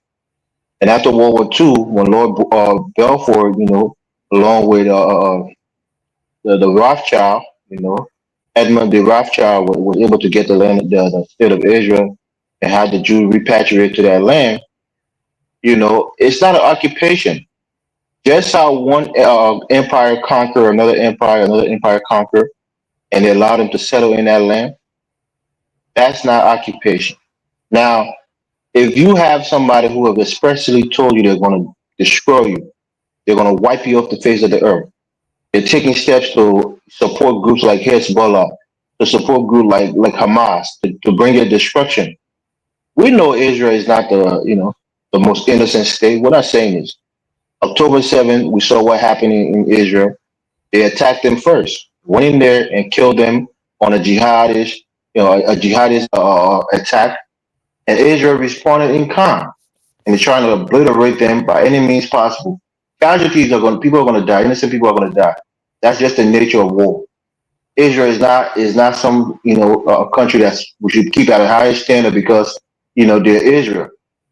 And after World War Two, when Lord Balfour, along with the Rothschild, Edmund the Rothschild was able to get the land, the state of Israel, and had the Jews repatriate to that land. It's not an occupation. Just how one empire conquer another empire conquer, and they allowed them to settle in that land. That's not occupation. Now, if you have somebody who have expressly told you they're going to destroy you, they're going to wipe you off the face of the earth, they're taking steps to support groups like Hezbollah, to support groups like Hamas, to bring their destruction. We know Israel is not the most innocent state. We're not saying this. October 7th, we saw what happened in Israel. They attacked them first, went in there and killed them on a jihadist attack, and Israel responded in kind, and they're trying to obliterate them by any means possible. People are going to die. Innocent people are going to die. That's just the nature of war. Israel is not some a country that's we should keep at a higher standard because they're Israel.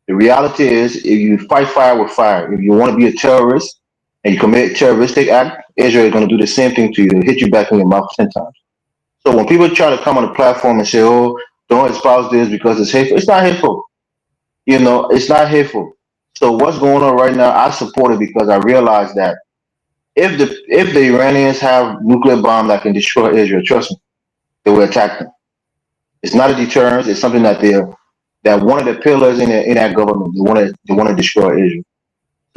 The reality is, if you fight fire with fire, if you want to be a terrorist and you commit a terroristic act, Israel is going to do the same thing to you. They'll hit you back in your mouth 10 times. So when people try to come on the platform and say, "Oh, don't espouse this because it's hateful," it's not hateful. It's not hateful. So what's going on right now? I support it because I realize that if the Iranians have nuclear bomb that can destroy Israel, trust me, they will attack them. It's not a deterrence. It's something that one of the pillars in that government they want to destroy Israel.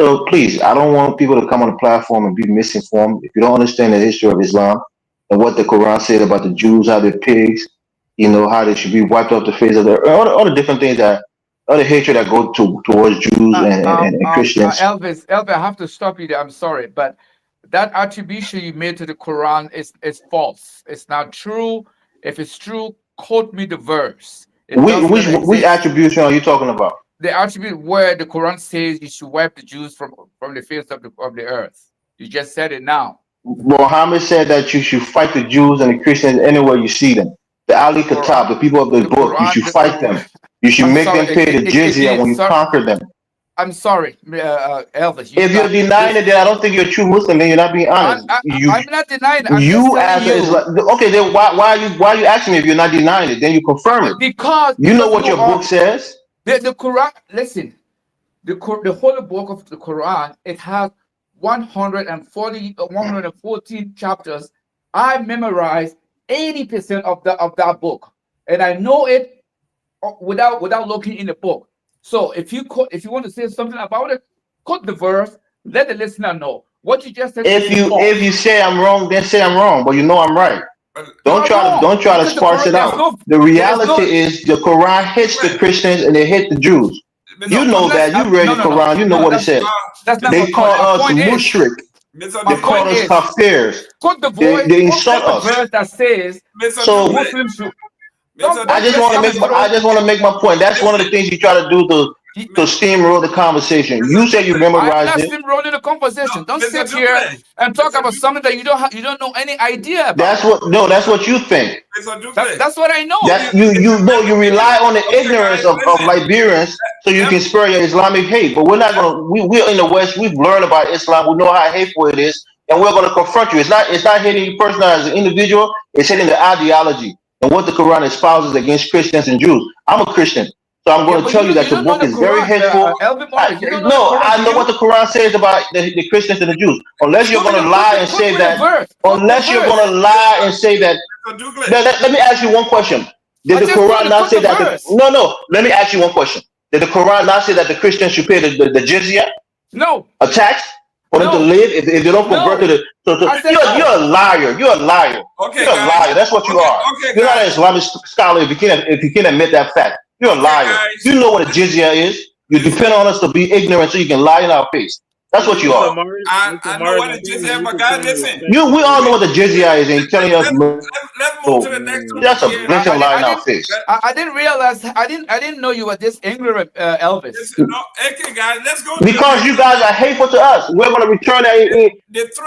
So please, I don't want people to come on the platform and be misinformed. If you don't understand the history of Islam, and what the Quran said about the Jews, how they're pigs, you know, how they should be wiped off the face of the earth, all the different things that, all the hatred that go towards Jews and Christians. Elvis, I have to stop you there. I'm sorry, but that attribution you made to the Quran is false. It's not true. If it's true, quote me the verse. It does Which never which exist. attribution are you talking about? The attribute where the Quran says you should wipe the Jews from the face of the earth. You just said it now. Muhammad said that you should fight the Jews and the Christians anywhere you see them. The Ali Kitab, the people of the book, you should fight them. You should make them pay the jizya when you conquer them. I'm sorry, Elvis. If you're denying it, then I don't think you're a true Muslim. Then you're not being honest. I'm not denying it. I'm you just as telling you. okay, then why are you asking me if you're not denying it? Then you confirm it. Because you know what your book says. The Quran. Listen, the whole book of the Quran. It has 114 chapters. I memorized 80% of that book, and I know it without looking in the book. So if you want to say something about it, quote the verse. Let the listener know what you just said. If you say I'm wrong, then say I'm wrong, but you know I'm right. Don't try to sparse it out. The reality is the Quran hits the Christians and they hit the Jews. You know that. You read the Quran. You know what it says. They call us mushrik. They call us kafirs. They insult us. Verse that says so. Muslims should. I just want to make my point. That's one of the things you try to do to steamroll the conversation. You said you memorized it. I'm not steamrolling the conversation. Don't sit here and talk about something that you don't know any idea about. That's what you think. That's what I know. You rely on the ignorance of Liberians so you can spur your Islamic hate. But we're not gonna. We're in the West. We've learned about Islam. We know how hateful it is, and we're gonna confront you. It's not hitting you personally as an individual. It's hitting the ideology and what the Quran espouses against Christians and Jews. I'm a Christian. So I'm going to tell you that the book is very hateful. I know what the Quran says about the Christians and the Jews. Unless you're going to lie and say that. Unless you're going to lie and say that. Let me ask you one question. Did the Quran not say that? No. Let me ask you one question. Did the Quran not say that the Christians should pay the jizya? No. A tax for them to live if they don't convert to the. You're a liar. You're a liar. Okay, you're a liar. That's what you are. Okay, you're not an Islamic scholar if you can't admit that fact. You're a liar. Guys. You know what a jizya is. You depend on us to be ignorant so you can lie in our face. That's what you are. I know what a jizya is, but guys, listen. We all know what the jizya is, and you're telling us. Let's move to the next one. That's a blatant lie in our face. I didn't realize. I didn't know you were this ignorant, Elvis. Okay, guys, let's go. Because you guys are hateful to us. We're going to return that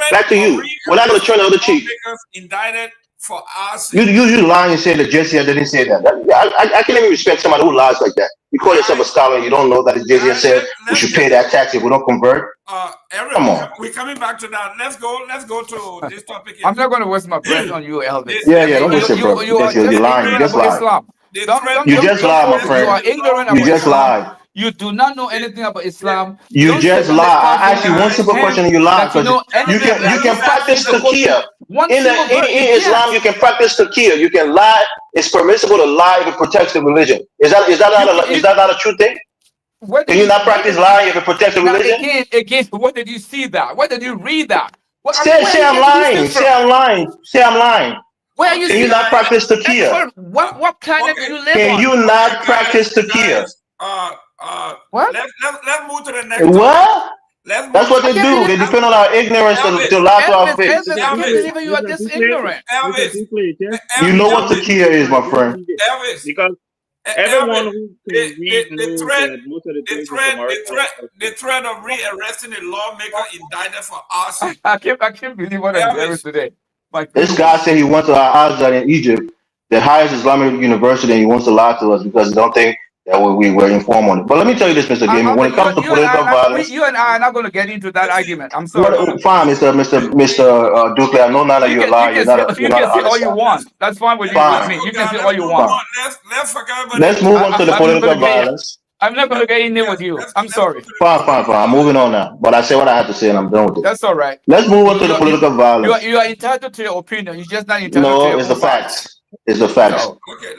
back to you. We're not going to turn the other cheek. Indicted for us. You lying and say that jizya didn't say that. I can't even respect somebody who lies like that. You call yourself a scholar and you don't know that the jizya said we should pay that tax if we don't convert. Eric, come on. We're coming back to that. Let's go to this topic. I'm not going to waste my breath on you, Elvis. Yeah, don't waste your breath. You're lying. You just lied. You just lied, my friend. You are ignorant You just lied. You do not know anything about Islam. You just lie. I asked you one simple question and you lied. You can practice taqiyya. In Islam, you can practice taqiyya. You can lie. It's permissible to lie if it protects the religion. Is that not a true thing? Can you not practice lying if it protects the religion? Again, where did you see that? Where did you read that? Say I'm lying. Say I'm lying. Say I'm lying. Where are you? Can you not practice taqiyya? What planet do you live on? Can you not practice taqiyya? What? Let's move to the next. What? That's what they do. They depend on our ignorance to lie to our face. I can't believe you are this ignorant. Elvis, you know what taqiyya is, my friend. Elvis, because everyone who can read knows that most of the things the threat of rearresting a lawmaker indicted for arson. I can't believe what I'm hearing today. This guy said he went to our Azad in Egypt, the highest Islamic university, and he wants to lie to us because he don't think that we were informed on it. But let me tell you this, Mr. Gaiman, when it comes to political violence, you and I are not going to get into that argument. I'm sorry. Fine, Mr. Dukley. I know now that you're a liar. You can say all you want. That's fine with me. You can say all you want. Let's move on to the political violence. I'm not going to get in there with you. I'm sorry. Fine. I'm moving on now. But I say what I have to say, and I'm done with it. That's all right. Let's move on to the political violence. You are entitled to your opinion. You're just not entitled to your No, it's the facts. It's the facts.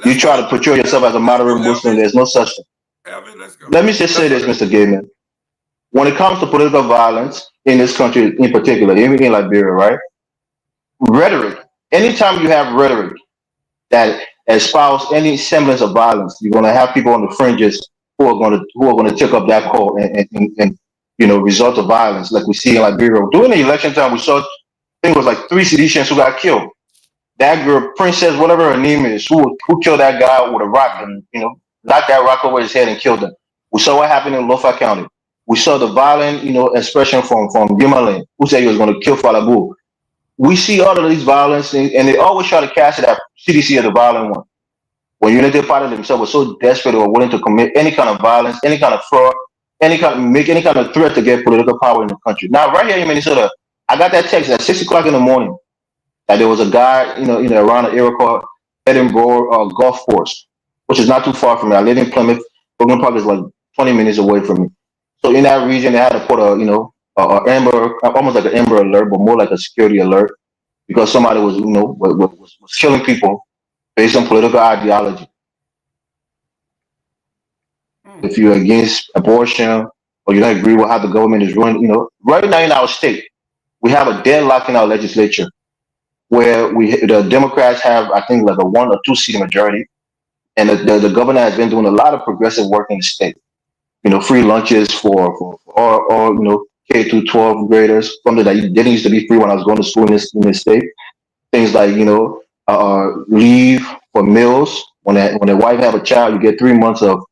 You try to portray yourself as a moderate Muslim. There's no such thing. Let me just say this, Mr. Gaiman. When it comes to political violence in this country in particular, even in Liberia, right? Rhetoric Anytime you have rhetoric that espouse any semblance of violence, you're going to have people on the fringes who are going to take up that call and result of violence, like we see in Liberia. During the election time, we saw I think it was like three seditionists who got killed. That girl, Princess, whatever her name is, who killed that guy with a rock and knocked that rock over his head and killed him. We saw what happened in Lofa County. We saw the violent expression from Gimaland, who said he was going to kill Falabu. We see all of these violence, and they always try to cast it at CDC as the violent one. When United Party themselves were so desperate or willing to commit any kind of violence, any kind of fraud, make any kind of threat to get political power in the country. Now, right here in Minnesota, I got that text at 6 o'clock in the morning that there was a guy, around an area called Edinburgh Golf Course, which is not too far from me. I live in Plymouth. Brooklyn Park is like 20 minutes away from me. So in that region, they had to put a amber, almost like an amber alert, but more like a security alert, because somebody was killing people based on political ideology. Hmm. If you're against abortion or you don't agree with how the government is run, right now in our state, we have a deadlock in our legislature where the Democrats have, I think, like a 1 or 2 seat majority, and the governor has been doing a lot of progressive work in the state. Free lunches for all K through 12 graders, something that didn't used to be free when I was going to school in this state. Things like leave for meals. When a wife have a child, you get 3 months of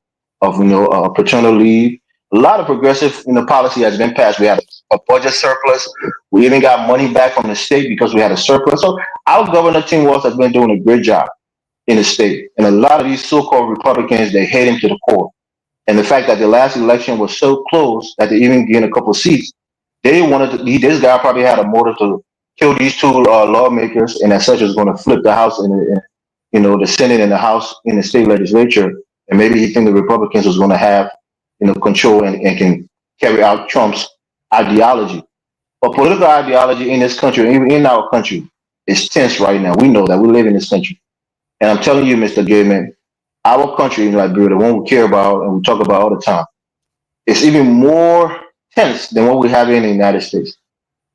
paternal leave. A lot of progressive policy has been passed. We had a budget surplus. We even got money back from the state because we had a surplus. So our governor Tim Walz has been doing a great job in the state, and a lot of these so-called Republicans, they hate him to the core. And the fact that the last election was so close that they even gained a couple of seats, they wanted to. This guy probably had a motive to kill these two lawmakers, and as such, is going to flip the House and the Senate and the House in the state legislature. And maybe he think the Republicans was going to have control and can carry out Trump's ideology. But political ideology in this country, even in our country, is tense right now. We know that we live in this country, and I'm telling you, Mr. Gayman, our country in Liberia, the one we care about and we talk about all the time, it's even more tense than what we have in the United States.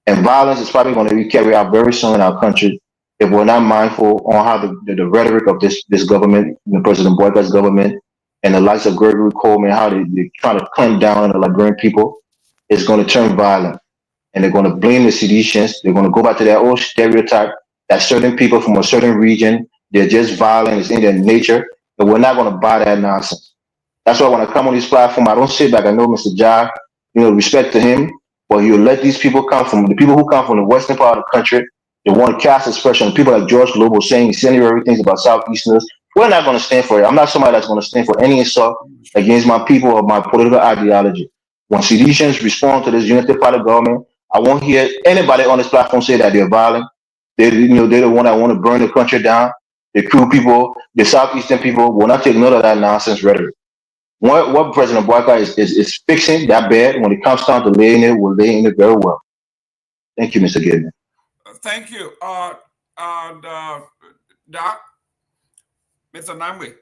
And violence is probably going to be carried out very soon in our country if we're not mindful on how the rhetoric of this government, President Boyka's government, and the likes of Gregory Coleman, how they try to clamp down on the Liberian people, is going to turn violent. And they're going to blame the seditionists. They're going to go back to that old stereotype that certain people from a certain region, they're just violent, it's in their nature, and we're not going to buy that nonsense. That's why when I come on this platform, I don't sit back. I know Mr. Ja, respect to him, but you let these people come from the people who come from the western part of the country. They want to cast expression. People like George Global saying incendiary things about Southeasterners. We're not going to stand for it. I'm not somebody that's going to stand for any insult against my people or my political ideology. When seditionists respond to this unity party government, I won't hear anybody on this platform say that they're violent. They're the one that want to burn the country down. The Crew people, the Southeastern people will not take none of that nonsense rhetoric. What President Boyka is fixing that bad when it comes down to laying it, will lay in it very well. Thank you, Mr. Gideon. Thank you, Doc, Mr. Namwe. A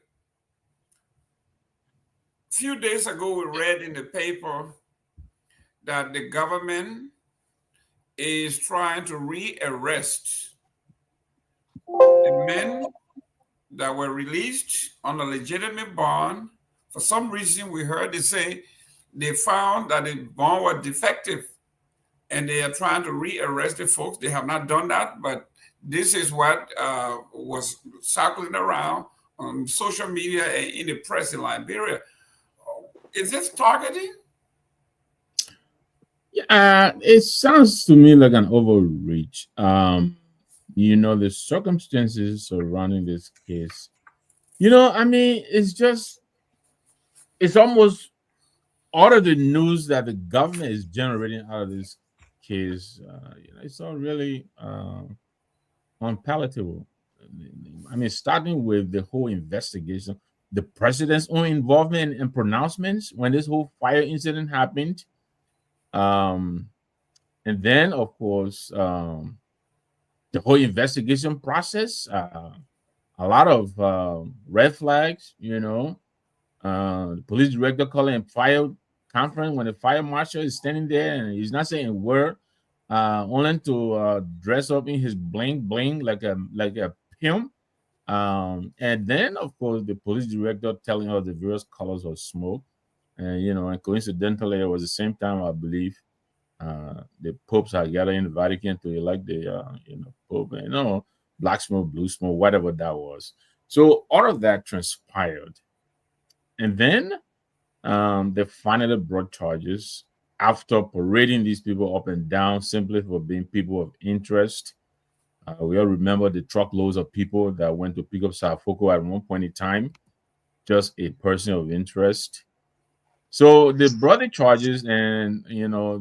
few days ago, we read in the paper that the government is trying to rearrest the men that were released on a legitimate bond. For some reason, we heard they say they found that the bond was defective and they are trying to rearrest the folks. They have not done that, but this is what was circling around on social media and in the press in Liberia. Is this targeting? Yeah, it sounds to me like an overreach. The circumstances surrounding this case. It's almost all of the news that the government is generating out of this case. It's all really unpalatable. Starting with the whole investigation, the president's own involvement and pronouncements when this whole fire incident happened. And then, of course, the whole investigation process, a lot of red flags, the police director calling a fire conference when the fire marshal is standing there and he's not saying a word. only to dress up in his bling bling like a pimp. And then of course the police director telling us the various colors of smoke, and and coincidentally it was the same time I believe the popes are gathered in the Vatican to elect the pope, and black smoke, blue smoke, whatever that was. So all of that transpired, and then they finally brought charges after parading these people up and down simply for being people of interest. We all remember the truckloads of people that went to pick up Safoko at one point in time, just a person of interest. So they brought the charges, and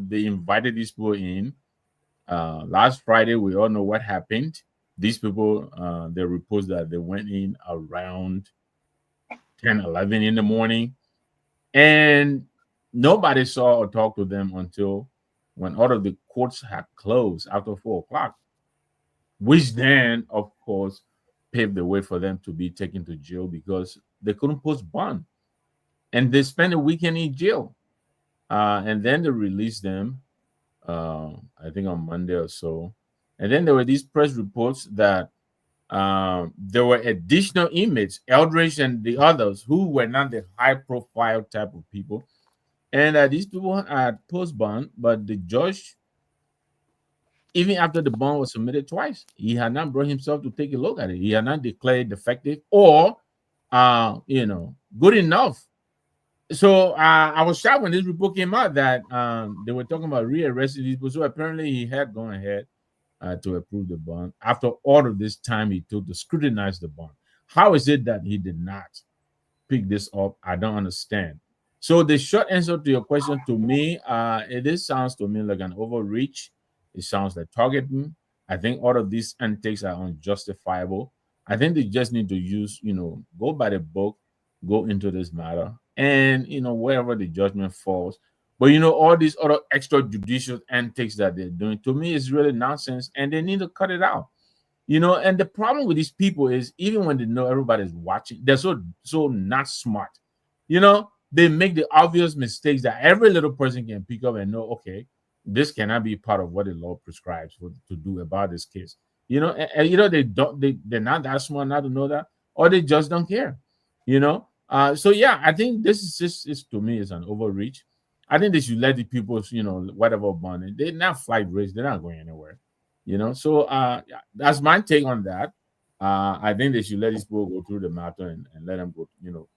they invited these people in. Last Friday, we all know what happened. These people, they reports that they went in around 10, 11 in the morning, and nobody saw or talked to them until when all of the courts had closed after 4 o'clock, which then, of course, paved the way for them to be taken to jail because they couldn't post bond, and they spent a weekend in jail, and then they released them. I think on Monday or so, and then there were these press reports that there were additional inmates, Eldridge and the others, who were not the high-profile type of people, and these people had post bond, but the judge, even after the bond was submitted twice, he had not brought himself to take a look at it. He had not declared defective or, good enough. So I was shocked when this report came out that they were talking about rearresting these people. So apparently he had gone ahead to approve the bond after all of this time he took to scrutinize the bond. How is it that he did not pick this up? I don't understand. So the short answer to your question, to me, it sounds to me like an overreach. It sounds like targeting. I think all of these antics are unjustifiable. I think they just need to use, go by the book, go into this matter, and wherever the judgment falls. But all these other extrajudicial antics that they're doing, to me, is really nonsense, and they need to cut it out. And the problem with these people is even when they know everybody's watching, they're so not smart. They make the obvious mistakes that every little person can pick up and know, okay, this cannot be part of what the law prescribes to do about this case. They're not that smart not to know that, or they just don't care. So yeah, I think this is to me is an overreach. I think they should let the people, whatever bond. They're not flight race, they're not going anywhere. So yeah, that's my take on that. I think they should let these people go through the matter and let them go,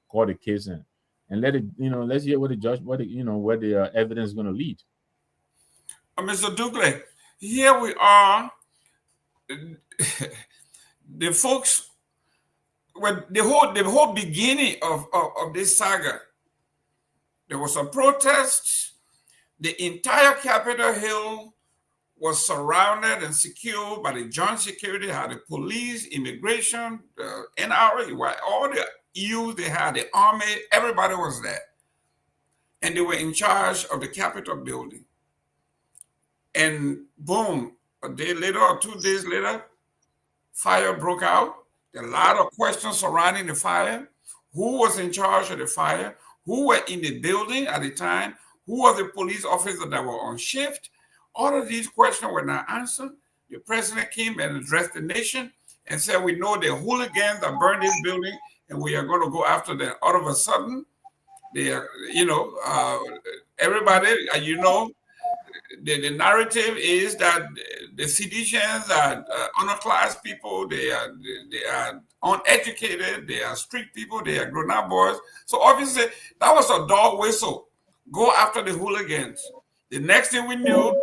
call the case and let it, let's hear what the judge, where the evidence is going to lead. Mr. Dugley, here we are. The folks, when the whole beginning of this saga, there was a protest. The entire Capitol Hill was surrounded and secured by the joint security. Had the police, immigration, NRA, all the EU. They had the army. Everybody was there, and they were in charge of the Capitol building. And boom, a day later or 2 days later, fire broke out. There are a lot of questions surrounding the fire. Who was in charge of the fire? Who were in the building at the time? Who were the police officers that were on shift? All of these questions were not answered. The president came and addressed the nation and said, we know the hooligans that burned this building and we are going to go after them. All of a sudden, they are, everybody, the narrative is that the seditionists are underclass people, they are uneducated, they are street people, they are grown-up boys. So obviously that was a dog whistle. Go after the hooligans. The next thing we knew,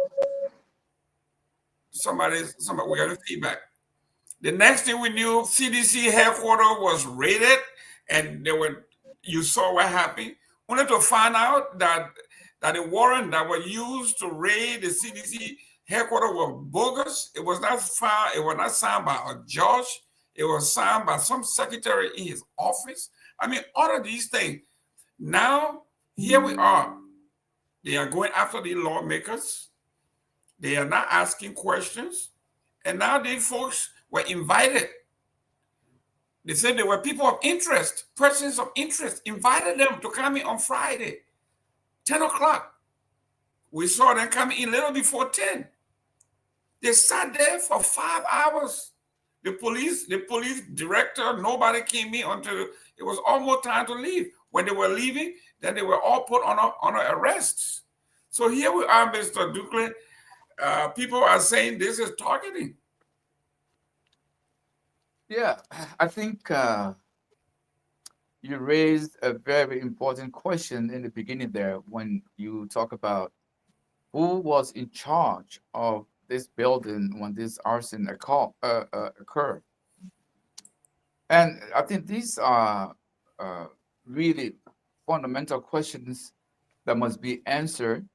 somebody we got a feedback. The next thing we knew, CDC headquarters was raided, and you saw what happened. Only to find out that the warrant that were used to raid the CDC headquarters were bogus. It was not signed by a judge. It was signed by some secretary in his office. I mean, all of these things. Now, here we are. They are going after the lawmakers. They are not asking questions. And now these folks were invited. They said there were people of interest, persons of interest, invited them to come in on Friday. 10 o'clock. We saw them coming in a little before 10. They sat there for 5 hours. The police director, nobody came in until it was almost time to leave. When they were leaving, then they were all put on arrests. So here we are, Mr. Duklin. People are saying this is targeting. Yeah, I think you raised a very important question in the beginning there when you talk about who was in charge of this building when this arson occurred. And I think these are uh, really fundamental questions that must be answered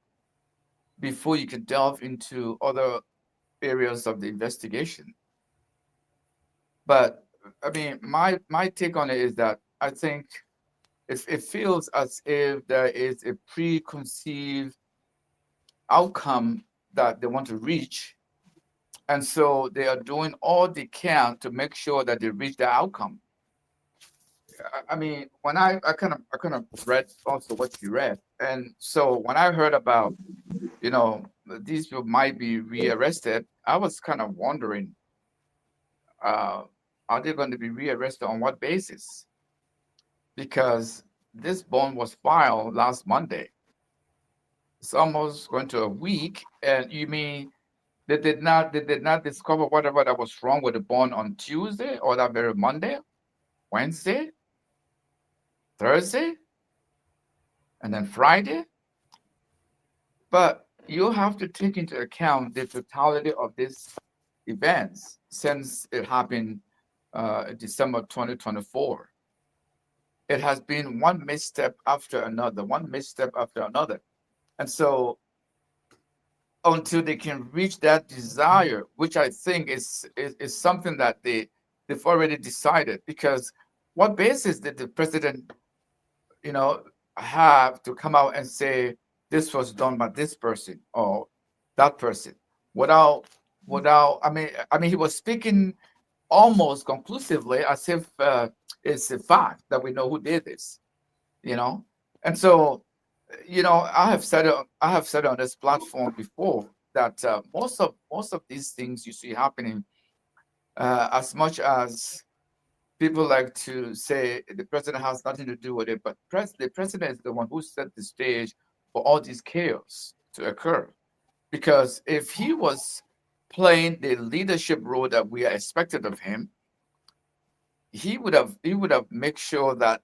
before you can delve into other areas of the investigation. But I mean, my take on it is that I think it feels as if there is a preconceived outcome that they want to reach, and so they are doing all they can to make sure that they reach the outcome. I mean, when I kind of read also what you read, and so when I heard about these people might be rearrested, I was kind of wondering, uh, are they going to be rearrested on what basis? Because this bond was filed last Monday. It's almost going to a week, and you mean they did not discover whatever that was wrong with the bond on Tuesday or that very Monday, Wednesday, Thursday, and then Friday? But you have to take into account the totality of these events since it happened December 2024. It has been one misstep after another, one misstep after another. And so until they can reach that desire, which I think is something that they've already decided, because what basis did the president, you know, have to come out and say this was done by this person or that person without without, he was speaking almost conclusively as if it's a fact that we know who did this, you know. And so, I have said on this platform before that most of these things you see happening, as much as people like to say the president has nothing to do with it, but the president is the one who set the stage for all these chaos to occur. Because if he was playing the leadership role that we are expected of him, he would have made sure that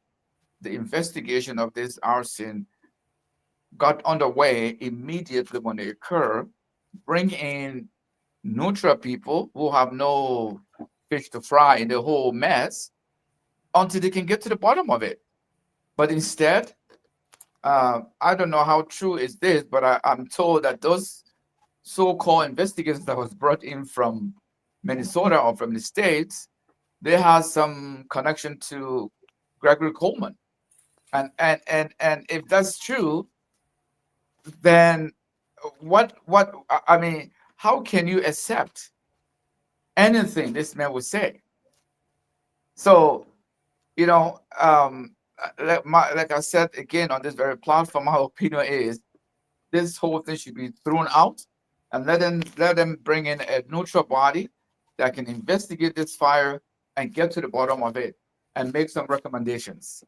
the investigation of this arson got underway immediately when they occur, bring in neutral people who have no fish to fry in the whole mess until they can get to the bottom of it. But instead, I don't know how true is this, but I'm told that those so-called investigators that was brought in from Minnesota or from the States, they have some connection to Gregory Coleman. And if that's true, then I mean, how can you accept anything this man would say? So, like I said again on this very platform, my opinion is this whole thing should be thrown out and let them bring in a neutral body that can investigate this fire and get to the bottom of it and make some recommendations.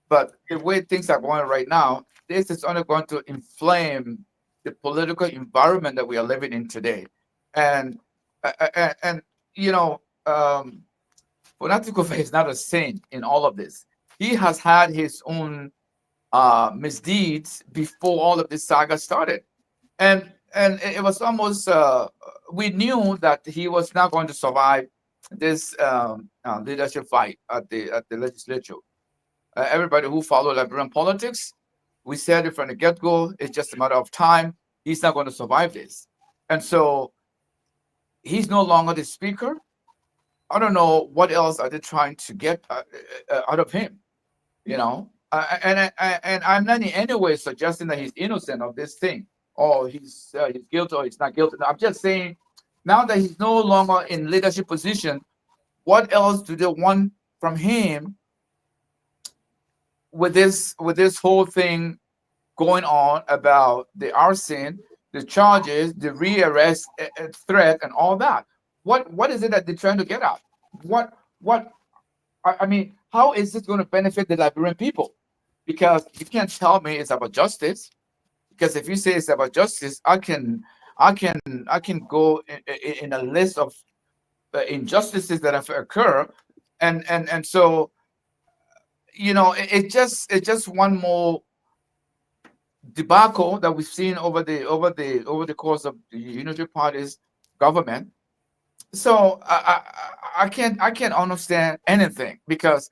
But the way things are going right now, this is only going to inflame the political environment that we are living in today. And and you know, Fonatikofe is not a saint in all of this. He has had his own misdeeds before all of this saga started, and it was almost we knew that he was not going to survive this leadership fight at the legislature. Everybody who follow Liberian politics, we said it from the get-go, it's just a matter of time. He's not going to survive this. And so he's no longer the speaker. I don't know what else are they trying to get out of him, and I'm not in any way suggesting that he's innocent of this thing, or he's guilty or he's not guilty. No, I'm just saying now that he's no longer in leadership position, what else do they want from him with this whole thing going on about the arson, the charges, the rearrest threat, and all that. What is it that they're trying to get at? What I mean, how is this going to benefit the Liberian people? Because you can't tell me it's about justice. Because if you say it's about justice, I can go in a list of injustices that have occurred, and so it's just one more debacle that we've seen over the course of the Unity Party's government. So I can't understand anything because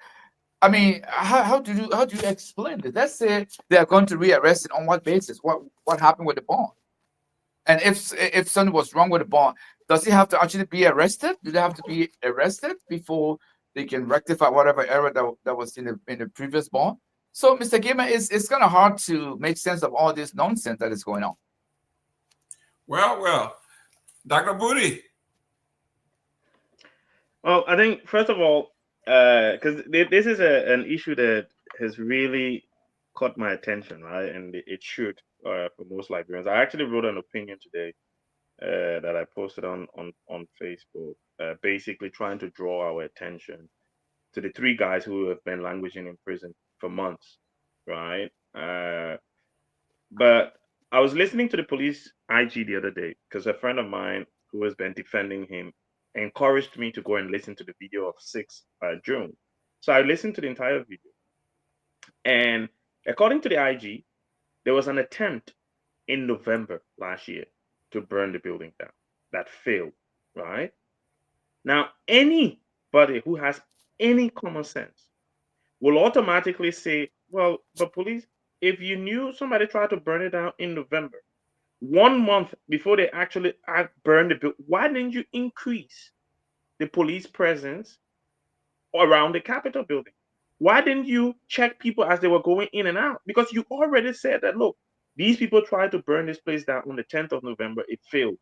I mean how do you explain this? Let's say they are going to rearrest it on what basis? What happened with the bond? And if something was wrong with the bond, does he have to actually be arrested? Do they have to be arrested before they can rectify whatever error that was in the previous bond? So, Mr. Gamer, it's kind of hard to make sense of all this nonsense that is going on. Well, Dr. Booty. Well, I think first of all, because this is an issue that has really caught my attention, right? And it should for most Liberians. I actually wrote an opinion today that I posted on Facebook, basically trying to draw our attention to the three guys who have been languishing in prison for months, right? But I was listening to the police IG the other day because a friend of mine who has been defending him encouraged me to go and listen to the video of 6 June. So I listened to the entire video. And according to the IG, there was an attempt in November last year to burn the building down that failed, right? Now, anybody who has any common sense will automatically say, well, but police, if you knew somebody tried to burn it down in November, 1 month before they actually burned the building, why didn't you increase the police presence around the Capitol building? Why didn't you check people as they were going in and out? Because you already said that, look, these people tried to burn this place down on the 10th of November, it failed.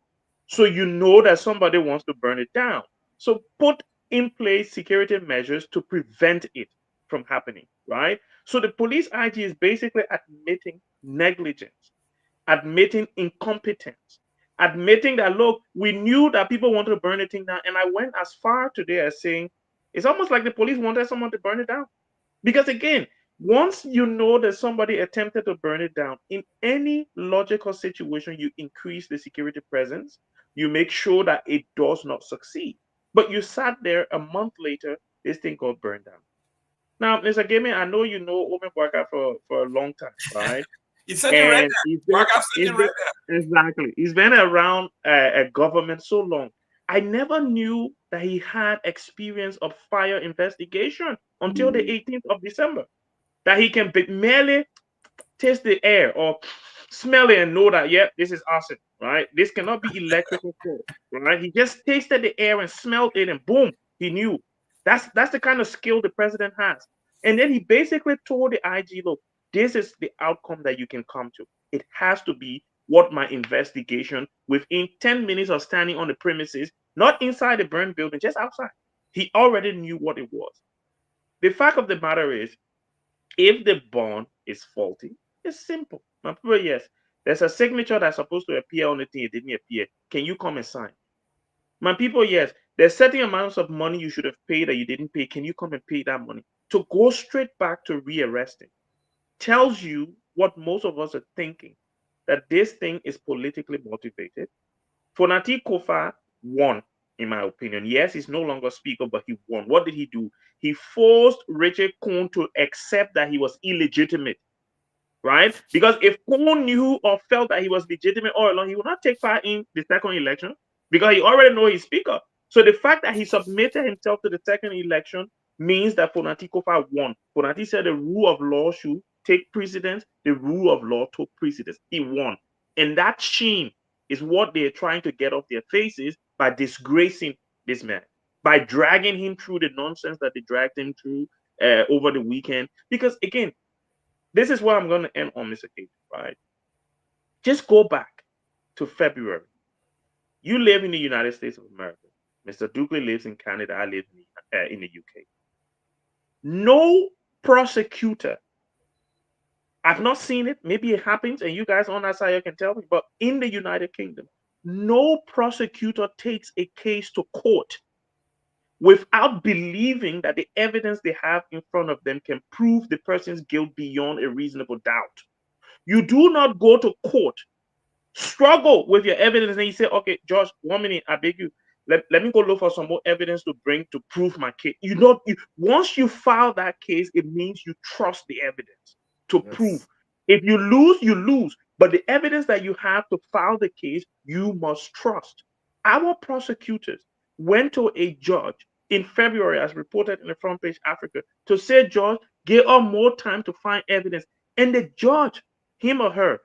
So you know that somebody wants to burn it down. So put in place security measures to prevent it from happening, right? So the police IG is basically admitting negligence, admitting incompetence, admitting that, look, we knew that people wanted to burn the thing down. And I went as far today as saying it's almost like the police wanted someone to burn it down. Because again, once you know that somebody attempted to burn it down, in any logical situation, you increase the security presence, you make sure that it does not succeed. But you sat there a month later, this thing got burned down. Now, Mr. Gaming, I know you know Omen Bwaka for a long time, right? He's sitting right And there. Waka's sitting right there. exactly, he's been around a government so long. I never knew that he had experience of fire investigation until the 18th of December. That he can merely taste the air or smell it and know that, yeah, this is arson, right? This cannot be electrical fault, right? He just tasted the air and smelled it, and boom, he knew. That's the kind of skill the president has. And then he basically told the IG, look, this is the outcome that you can come to. It has to be what my investigation within 10 minutes of standing on the premises, not inside the burned building, just outside. He already knew what it was. The fact of the matter is, if the bond is faulty, it's simple. My people, yes, there's a signature that's supposed to appear on the thing, it didn't appear. Can you come and sign? My people, yes, there's certain amounts of money you should have paid that you didn't pay. Can you come and pay that money? To go straight back to rearresting tells you what most of us are thinking, that this thing is politically motivated. Fonati Kofa won, in my opinion. Yes, he's no longer speaker, but he won. What did he do? He forced Richard Cohn to accept that he was illegitimate, right? Because if Cohn knew or felt that he was legitimate all along, he would not take part in the second election because he already know he's speaker. So the fact that he submitted himself to the second election means that Fonati Kofa won. Fonati said the rule of law should take precedence. The rule of law took precedence. He won. And that shame is what they're trying to get off their faces by disgracing this man, by dragging him through the nonsense that they dragged him through over the weekend. Because again, this is where I'm going to end on this occasion, right? Just go back to February. You live in the United States of America. Mr. Dukley lives in Canada. I live in the UK. No prosecutor I've not seen it. Maybe it happens, and you guys on that side can tell me. But in the United Kingdom, no prosecutor takes a case to court without believing that the evidence they have in front of them can prove the person's guilt beyond a reasonable doubt. You do not go to court, struggle with your evidence, and you say, okay, Josh, 1 minute, I beg you. Let me go look for some more evidence to bring to prove my case. Once you file that case, it means you trust the evidence to prove. If you lose, you lose. But the evidence that you have to file the case, you must trust. Our prosecutors went to a judge in February, as reported in the Front Page Africa, to say, Judge, give us more time to find evidence. And the judge, him or her,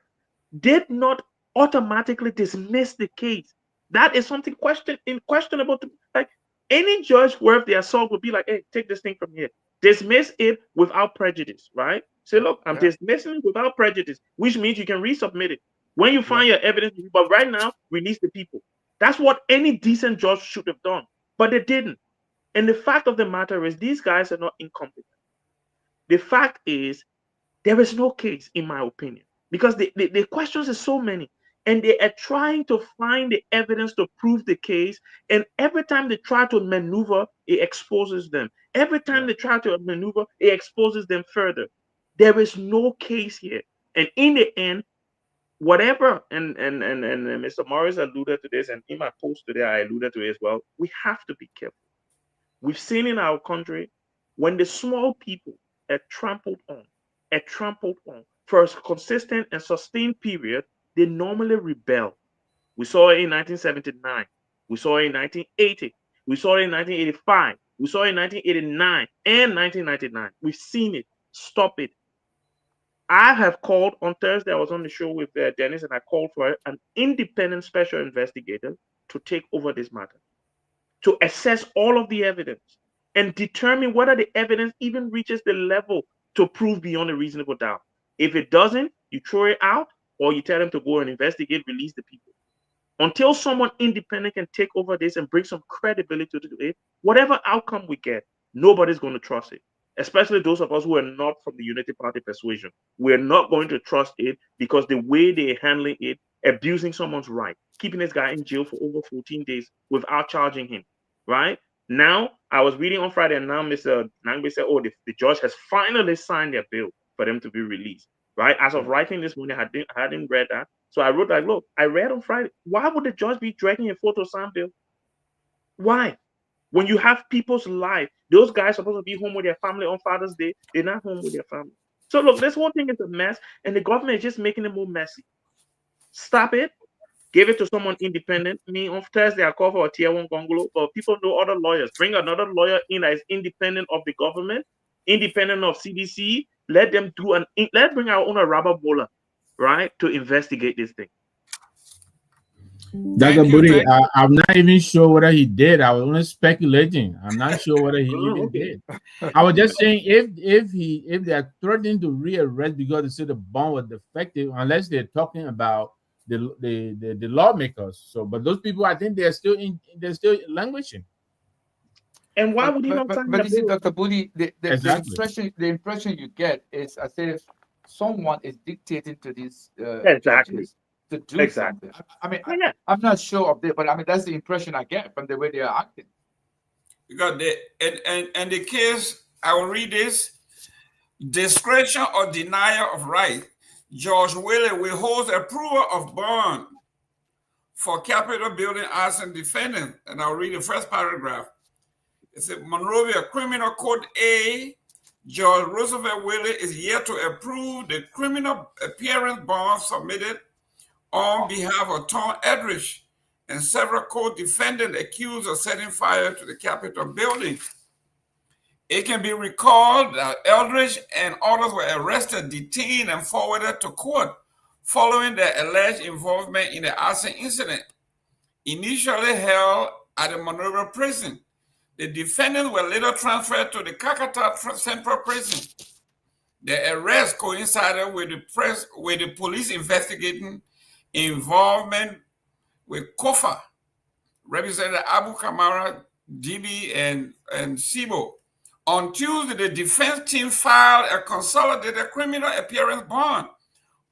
did not automatically dismiss the case. That is something questionable. Like any judge worth their salt would be like, hey, take this thing from here. Dismiss it without prejudice, right? Say, look, I'm dismissing it without prejudice, which means you can resubmit it. When you find your evidence, but right now, release the people. That's what any decent judge should have done. But they didn't. And the fact of the matter is, these guys are not incompetent. The fact is, there is no case, in my opinion, because the questions are so many, and they are trying to find the evidence to prove the case. And every time they try to maneuver, it exposes them. Every time they try to maneuver, it exposes them further. There is no case here. And in the end, whatever, and Mr. Morris alluded to this, and in my post today, I alluded to it as well. We have to be careful. We've seen in our country when the small people are trampled on for a consistent and sustained period, they normally rebel. We saw it in 1979. We saw it in 1980. We saw it in 1985. We saw it in 1989 and 1999. We've seen it. Stop it. I have called on Thursday. I was on the show with Dennis, and I called for an independent special investigator to take over this matter, to assess all of the evidence and determine whether the evidence even reaches the level to prove beyond a reasonable doubt. If it doesn't, you throw it out, or you tell them to go and investigate, release the people. Until someone independent can take over this and bring some credibility to it, whatever outcome we get, nobody's going to trust it. Especially those of us who are not from the Unity Party persuasion. We're not going to trust it because the way they're handling it, abusing someone's right, keeping this guy in jail for over 14 days without charging him, right? Now, I was reading on Friday, and now Mr. Nangbe said, oh, the judge has finally signed their bill for them to be released, right? As of writing this morning, I hadn't read that. So I wrote, like, look, I read on Friday. Why would the judge be dragging a photo sign bill? Why? When you have people's life, those guys supposed to be home with their family on Father's Day, they're not home with their family. So look, this whole thing is a mess, and the government is just making it more messy. Stop it. Give it to someone independent. Me, on Thursday, I call for a tier 1 Gongolo, but people know other lawyers. Bring another lawyer in that is independent of the government, independent of CDC. Let them let's bring our own Robert Bowler, right, to investigate this thing. Dr. Budi, I'm not even sure whether he did. I was only speculating. I'm not sure whether he even did. I was just saying if they are threatening to rearrest because they say the bond was defective, unless they're talking about the lawmakers. So, but those people, I think they're still languishing. And why would he not sign But you see, bill? Dr. Budi, Exactly. the impression you get is as if someone is dictating to these Exactly. judges to do something. I mean, I'm not sure of that, but I mean that's the impression I get from the way they are acting. Because and the case, I will read this: discretion or denial of right. George Willie withholds approval of bond for Capitol building arson defendant. And I'll read the first paragraph. It says, Monrovia Criminal Code A, George Roosevelt Willie is yet to approve the criminal appearance bond submitted on behalf of Tom Edrich and several co-defendants accused of setting fire to the Capitol building. It can be recalled that Eldridge and others were arrested, detained, and forwarded to court following their alleged involvement in the arson incident. Initially held at the Monrovia prison, the defendants were later transferred to the Kakata Central Prison. The arrest coincided with the police investigating involvement with Kofa, Representative Abu Kamara, DB, and Sibo, On Tuesday, the defense team filed a consolidated criminal appearance bond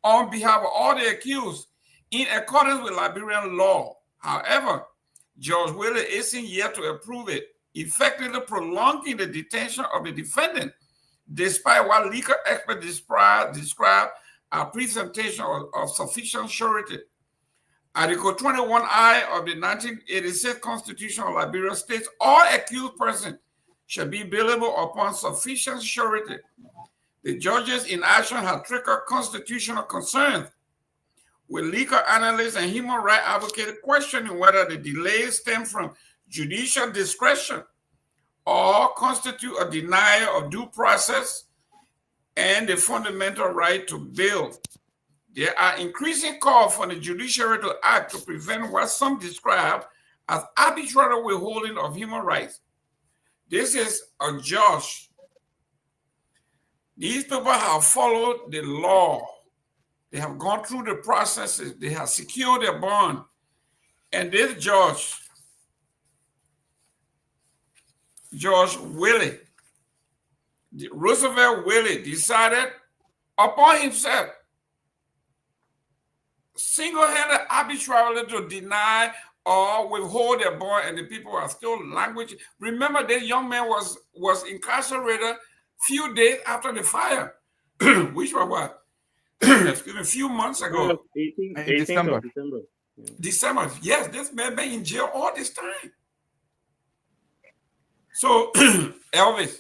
on behalf of all the accused in accordance with Liberian law. However, Judge Willie isn't yet to approve it, effectively prolonging the detention of the defendant, despite what legal experts describe a presentation of sufficient surety. Article 21I of the 1986 Constitution of Liberia states all accused persons shall be bailable upon sufficient surety. The judge's inaction has triggered constitutional concerns, with legal analysts and human rights advocates questioning whether the delays stem from judicial discretion or constitute a denial of due process and the fundamental right to bail. There are increasing calls for the judiciary to act to prevent what some describe as arbitrary withholding of human rights. This is a judge. These people have followed the law. They have gone through the processes. They have secured their bond. And this judge, Judge Willie, Roosevelt Willie, decided upon himself single-handed arbitrarily to deny or withhold their bond, and the people are still languishing. Remember, this young man was incarcerated few days after the fire, which was what? Excuse me, a few months ago. 18th of December. December. Yes, this man been in jail all this time. So, Elvis,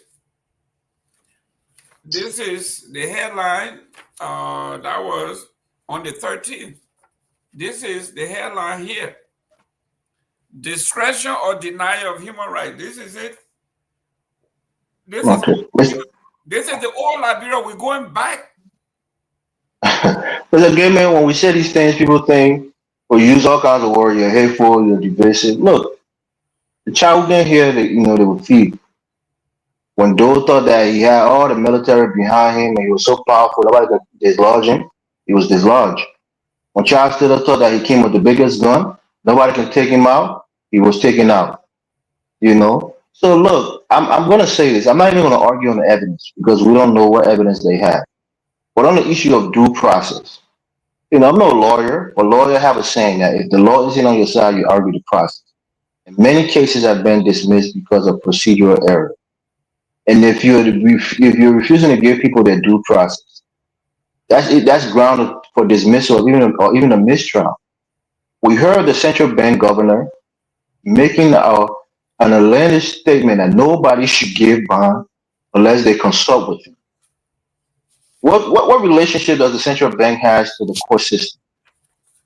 this is the headline that was on the 13th. This is the headline here. Discretion or denial of human rights. This is it. This is the old Liberia. We're going back. Because again, man, when we say these things, people think we use all kinds of words. You're hateful, you're divisive. Look, the child who didn't hear that, they would feed. When Doe thought that he had all the military behind him and he was so powerful, nobody could dislodge him, he was dislodged. When Charles Taylor thought that he came with the biggest gun, nobody can take him out, he was taken out. So look, I'm going to say this. I'm not even going to argue on the evidence because we don't know what evidence they have. But on the issue of due process, I'm no lawyer, but lawyers have a saying that if the law isn't on your side, you argue the process. And many cases have been dismissed because of procedural error. And if you're refusing to give people their due process, that's grounded for dismissal or even a mistrial. We heard the central bank governor making an outlandish statement that nobody should give bond unless they consult with him. What relationship does the central bank has to the court system?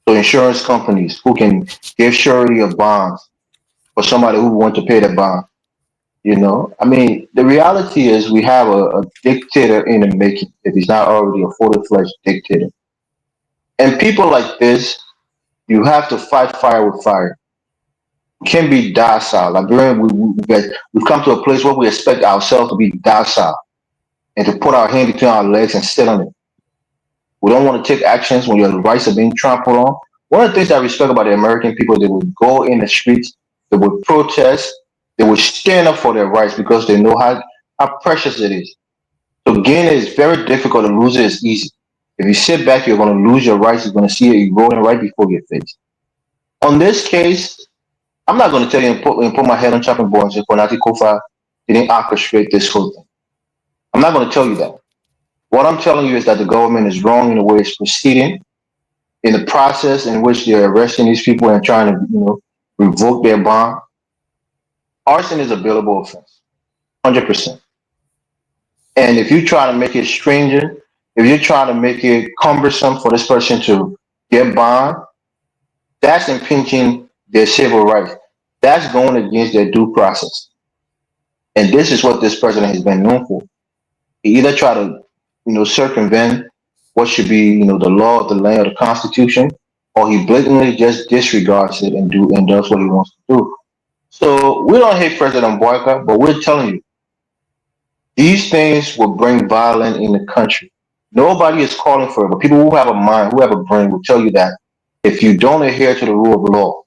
So insurance companies who can give surety of bonds for somebody who wants to pay the bond. I mean, the reality is we have a dictator in the making, if he's not already a fully-fledged dictator. And people like this, you have to fight fire with fire. We can't be docile. We've come to a place where we expect ourselves to be docile and to put our hand between our legs and sit on it. We don't want to take actions when your rights are being trampled on. One of the things I respect about the American people, they would go in the streets, they would protest, they would stand up for their rights because they know how precious it is. So gain it is very difficult, to lose it is easy. If you sit back, you're going to lose your rights. You're going to see it eroding right before your face. On this case, I'm not going to tell you and put my head on chopping board and say Konati Kofa didn't orchestrate this whole thing. I'm not going to tell you that. What I'm telling you is that the government is wrong in the way it's proceeding, in the process in which they're arresting these people and trying to, revoke their bond. Arson is a billable offense, 100%. And if you try to make it stringent, if you're trying to make it cumbersome for this person to get bond, that's impinging their civil rights. That's going against their due process. And this is what this president has been known for. He either try to, circumvent what should be, the law of the land or the Constitution, or he blatantly just disregards it and does what he wants to do. So we don't hate President Boyka, but we're telling you, these things will bring violence in the country. Nobody is calling for it, but people who have a mind, who have a brain, will tell you that if you don't adhere to the rule of law,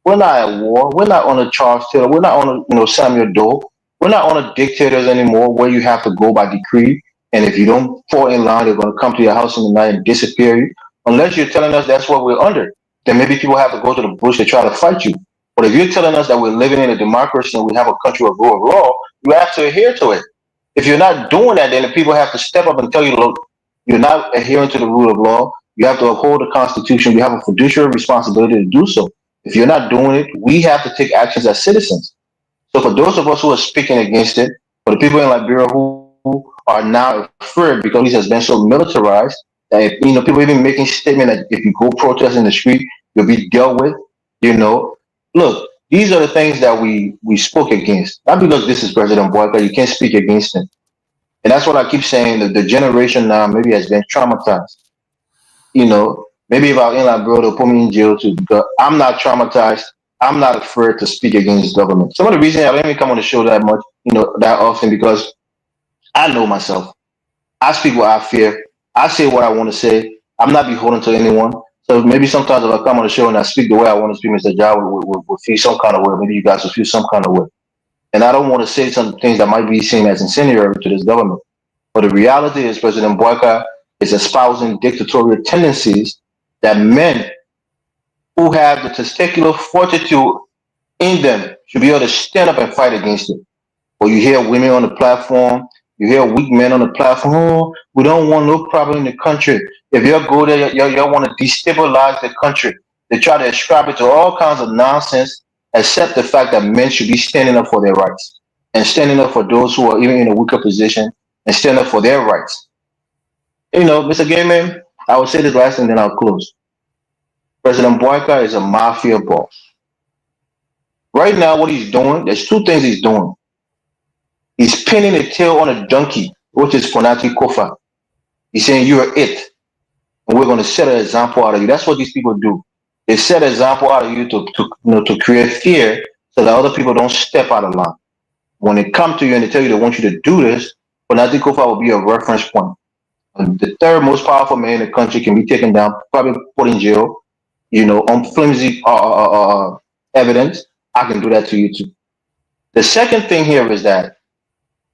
we're not at war. We're not on a Charles Taylor. We're not on a Samuel Doe. We're not on a dictators anymore where you have to go by decree. And if you don't fall in line, they're going to come to your house in the night and disappear you. Unless you're telling us that's what we're under, then maybe people have to go to the bush to try to fight you. But if you're telling us that we're living in a democracy and we have a country of rule of law, you have to adhere to it. If you're not doing that, then the people have to step up and tell you, look, you're not adhering to the rule of law. You have to uphold the Constitution. We have a fiduciary responsibility to do so. If you're not doing it, we have to take actions as citizens. So for those of us who are speaking against it, for the people in Liberia who are now afraid because the police has been so militarized that if, people even making statement that if you go protest in the street, you'll be dealt with. You know, look, these are the things that we spoke against. Not because this is President Boyka, you can't speak against him. And that's what I keep saying. That the generation now maybe has been traumatized. Maybe if I was in Liberia, they'll put me in jail too. Because I'm not traumatized. I'm not afraid to speak against government. Some of the reason I don't even come on the show that much, that often, because I know myself. I speak what I fear. I say what I want to say. I'm not beholden to anyone. So maybe sometimes if I come on the show and I speak the way I want to speak, Mr. Jai will feel some kind of way. Maybe you guys will feel some kind of way. And I don't want to say some things that might be seen as incendiary to this government. But the reality is President Boyka is espousing dictatorial tendencies that men who have the testicular fortitude in them should be able to stand up and fight against it. Or you hear women on the platform, you hear weak men on the platform, oh, we don't want no problem in the country. If you go there, y'all want to destabilize the country. They try to ascribe it to all kinds of nonsense, except the fact that men should be standing up for their rights and standing up for those who are even in a weaker position and stand up for their rights. Mr. Gayman, I will say this last and then I'll close. President Boyka is a mafia boss. Right now, what he's doing, there's two things he's doing. He's pinning a tail on a donkey, which is Konati Kofa. He's saying, you're it. And we're going to set an example out of you. That's what these people do. They set an example out of you to create fear so that other people don't step out of line. When they come to you and they tell you they want you to do this, Konati Kofa will be a reference point. And the third most powerful man in the country can be taken down, probably put in jail, on flimsy evidence. I can do that to you too. The second thing here is that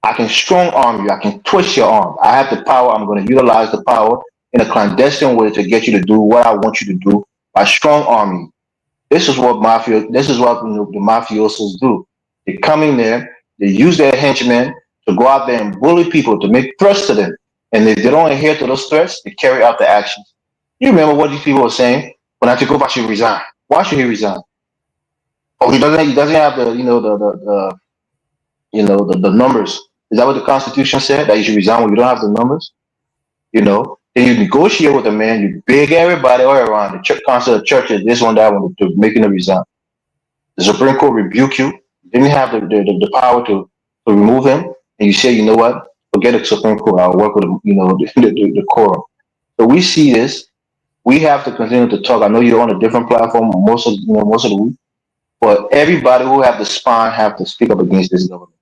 I can strong arm you. I can twist your arm. I have the power. I'm going to utilize the power in a clandestine way to get you to do what I want you to do by strong arming you. This is what the mafiosos do. They come in there, they use their henchmen to go out there and bully people, to make threats to them. And if they don't adhere to those threats, they carry out the actions. You remember what these people were saying? When I take over, I should resign. Why should he resign? Oh, he doesn't have the numbers. Is that what the Constitution said? That you should resign when you don't have the numbers? Then you negotiate with the man, you beg everybody all around the church, council of churches, this one, that one, to making a resign. The Supreme Court rebuke you. Didn't have the power to remove him, and you say, you know what? Forget the Supreme Court. I'll work with the quorum. So we see this. We have to continue to talk. I know you're on a different platform most of the week, but everybody who have the spine have to speak up against this government.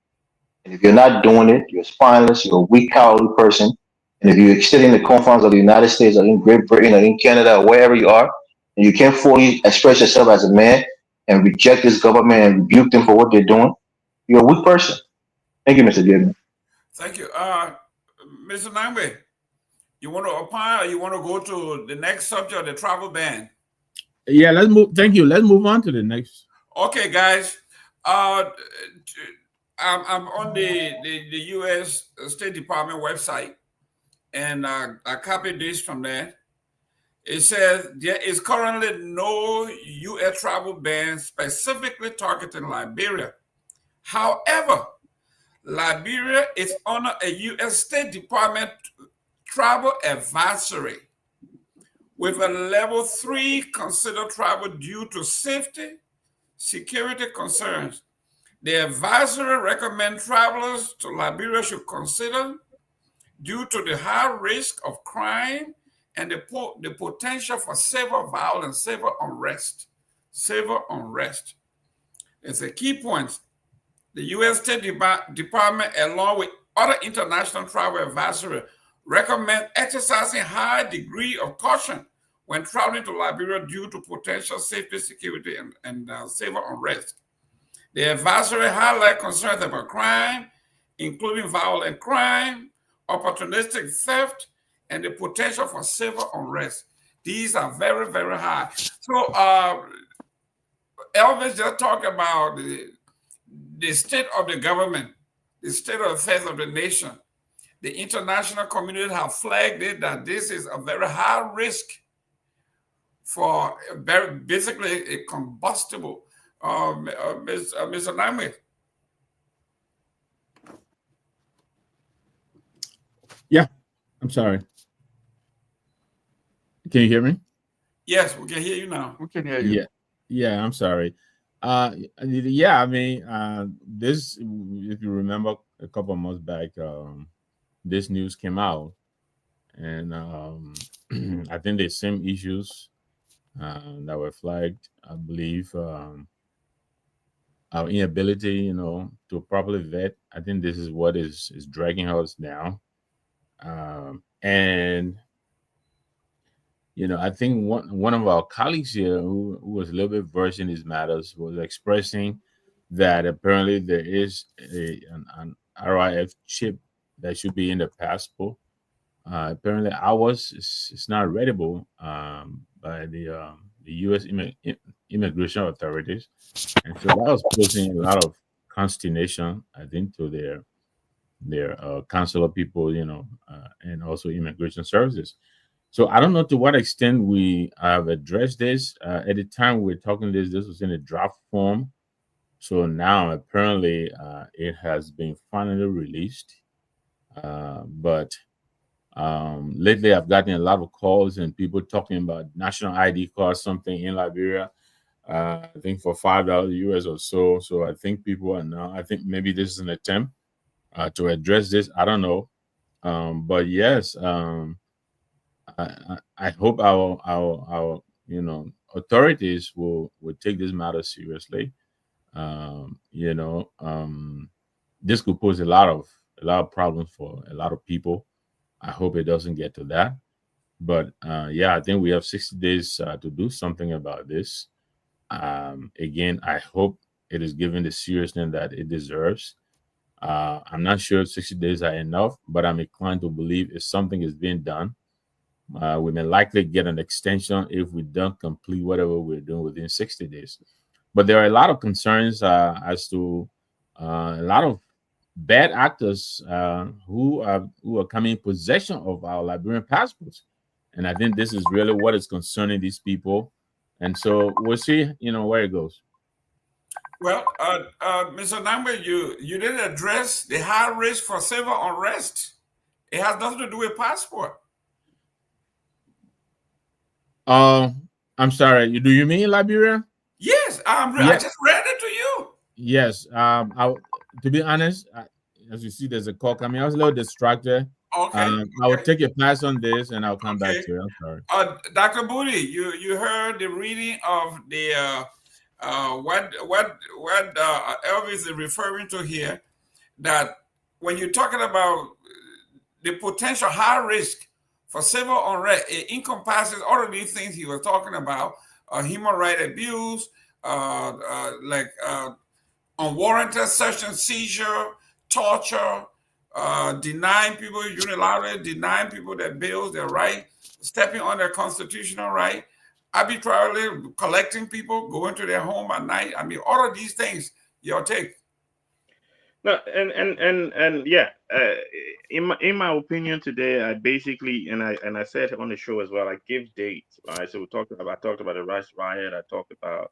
And if you're not doing it, you're spineless. You're a weak, cowardly person. And if you're sitting in the confines of the United States or in Great Britain or in Canada or wherever you are, and you can't fully express yourself as a man and reject this government and rebuke them for what they're doing, you're a weak person. Thank you, Mr. Gibbons. Thank you. Mr. Nangbe, you want to opine or you want to go to the next subject, the travel ban? Yeah, let's move. Thank you. Let's move on to the next. Okay, guys. I'm on the U.S. State Department website, and I copied this from there. It says there is currently no U.S. travel ban specifically targeting Liberia. However, Liberia is under a U.S. State Department travel advisory with a level 3 considered travel due to safety, security concerns. The advisory recommends travelers to Liberia should consider due to the high risk of crime and the potential for severe violence, severe unrest. It's a key point. The U.S. State Department, along with other international travel advisory, recommend exercising high degree of caution when traveling to Liberia due to potential safety, security, and severe unrest. The advisory highlight concerns about crime, including violent crime, opportunistic theft, and the potential for civil unrest. These are very, very high. So, Elvis just talked about the state of the government, the state of affairs of the nation. The international community have flagged it that this is a very high risk for very basically a combustible. Mr. Namwe. Yeah, I'm sorry. Can you hear me? Yes, we can hear you now. We can hear you. Yeah, yeah. I'm sorry. Yeah. I mean, this. If you remember, a couple of months back, this news came out, and I think the same issues that were flagged. I believe our inability, to properly vet. I think this is what is dragging us down. And I think one of our colleagues here who was a little bit versed in these matters was expressing that apparently there is an RIF chip that should be in the passport. Apparently, ours is not readable by the U.S. Immigration authorities, and so that was posing a lot of consternation, I think, to their consular people, and also immigration services. So I don't know to what extent we have addressed this. At the time we were talking this was in a draft form. So now apparently it has been finally released. But lately I've gotten a lot of calls and people talking about national ID card, something in Liberia. I think for $5 US or so. So I think people are now. I think maybe this is an attempt to address this. I don't know. But yes. I hope our authorities will take this matter seriously. Um, you know, um, this could pose a lot of problems for a lot of people. I hope it doesn't get to that. But yeah, I think we have 60 days to do something about this. Again, I hope it is given the seriousness that it deserves. I'm not sure if 60 days are enough, but I'm inclined to believe if something is being done, we may likely get an extension if we don't complete whatever we're doing within 60 days. But there are a lot of concerns as to a lot of bad actors who are coming in possession of our Liberian passports, and I think this is really what is concerning these people. And so we'll see, where it goes. Well, Mr. Nambe, you didn't address the high risk for civil unrest. It has nothing to do with passport. Uh, I'm sorry. Do you mean Liberia? Yes, I Yeah. just read it to you. Yes. To be honest, as you see, there's a call coming. I was a little distracted. Okay, I will okay, take a pass on this, and I'll come back okay. to you. I'm sorry. Dr. Booty, you heard the reading of the what Elvis is referring to here. That when you're talking about the potential high risk for civil unrest, it encompasses all of these things he was talking about: human right abuse, like unwarranted search and seizure, torture, denying people unilaterally, denying people their bills, their right, stepping on their constitutional right, arbitrarily collecting people, going to their home at night. I mean, all of these things, your take. No, and yeah, in my opinion today, I basically and I said on the show as well, I give dates, right? So I talked about the rice riot, I talked about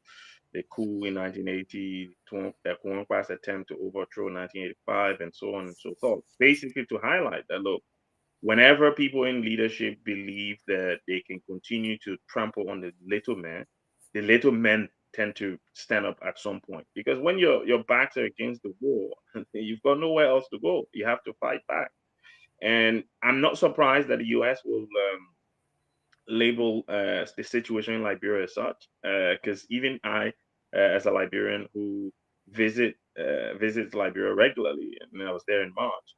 the coup in 1980, the Kwankwas's attempt to overthrow 1985, and so on and so forth. Basically, to highlight that, look, whenever people in leadership believe that they can continue to trample on the little men tend to stand up at some point. Because when your backs are against the wall, you've got nowhere else to go. You have to fight back. And I'm not surprised that the US will label the situation in Liberia as such, because even I, as a Liberian who visits Liberia regularly, and I was there in March,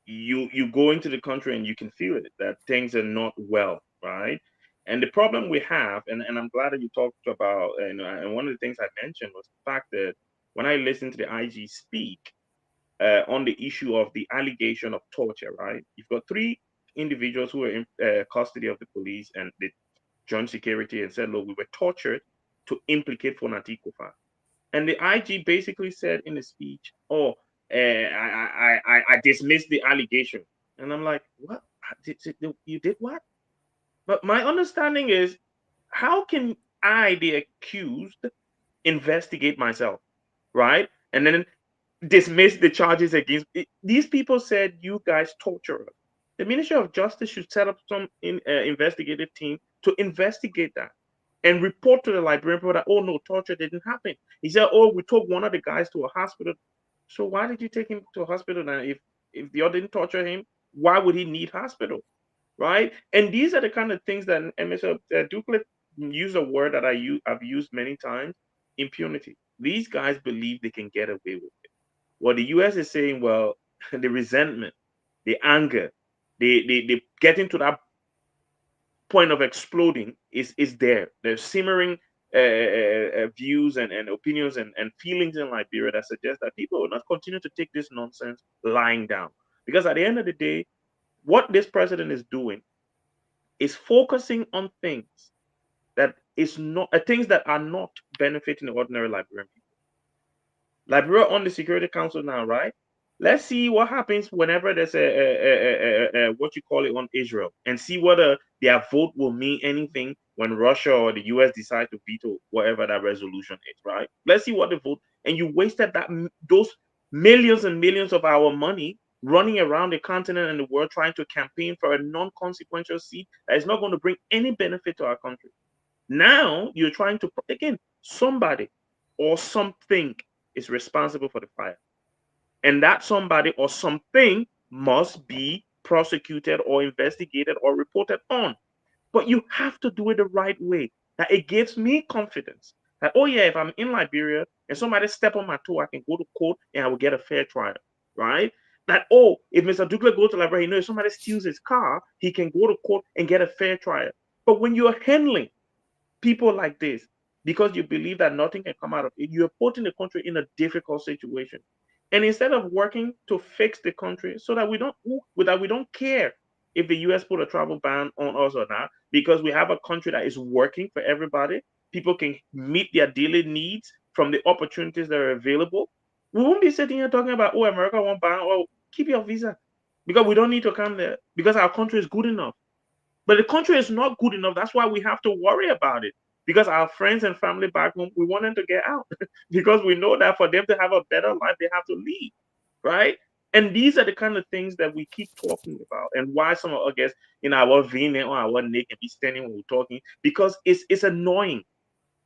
you go into the country and you can feel it that things are not well, right? And the problem we have, and I'm glad that you talked about, and one of the things I mentioned was the fact that when I listened to the IG speak on the issue of the allegation of torture, right? You've got three individuals who were in custody of the police, and they joined security and said, look, we were tortured to implicate Fonati Kofa. And the IG basically said in the speech, oh, I dismissed the allegation. And I'm like, what? You did what? But my understanding is, how can I, the accused, investigate myself, right? And then dismiss the charges against these people. Said you guys torture us. The Ministry of Justice should set up some investigative team to investigate that and report to the Liberian people that, oh no, torture didn't happen. He said, oh, we took one of the guys to a hospital. So why did you take him to a hospital now? If the other didn't torture him, why would he need hospital, right? And these are the kind of things that Mr. Duclet used, a word that I've used many times: impunity. These guys believe they can get away with it. What the US is saying, well, the resentment, the anger, they getting to that point of exploding is there. There's simmering views and opinions and feelings in Liberia that suggest that people will not continue to take this nonsense lying down. Because at the end of the day, what this president is doing is focusing on things that is not things that are not benefiting the ordinary Liberian people. Liberia on the Security Council now, right? Let's see what happens whenever there's a what you call it on Israel, and see whether their vote will mean anything when Russia or the US decide to veto whatever that resolution is, right? Let's see what the vote. And you wasted those millions and millions of our money running around the continent and the world trying to campaign for a non-consequential seat that is not going to bring any benefit to our country. Now you're trying to, again, somebody or something is responsible for the fire. And that somebody or something must be prosecuted or investigated or reported on. But you have to do it the right way. That it gives me confidence that, oh yeah, if I'm in Liberia and somebody step on my toe, I can go to court and I will get a fair trial, right? That, oh, if Mr. Ducler goes to Liberia, if somebody steals his car, he can go to court and get a fair trial. But when you're handling people like this, because you believe that nothing can come out of it, you're putting the country in a difficult situation. And instead of working to fix the country so that we don't care if the US put a travel ban on us or not, because we have a country that is working for everybody, people can meet their daily needs from the opportunities that are available. We won't be sitting here talking about, oh, America won't ban, oh, keep your visa, because we don't need to come there because our country is good enough. But the country is not good enough. That's why we have to worry about it. Because our friends and family back home, we want them to get out. Because we know that for them to have a better life, they have to leave. Right? And these are the kind of things that we keep talking about. And why some of us, I guess, in our vein or our neck and be standing when we're talking, because it's annoying.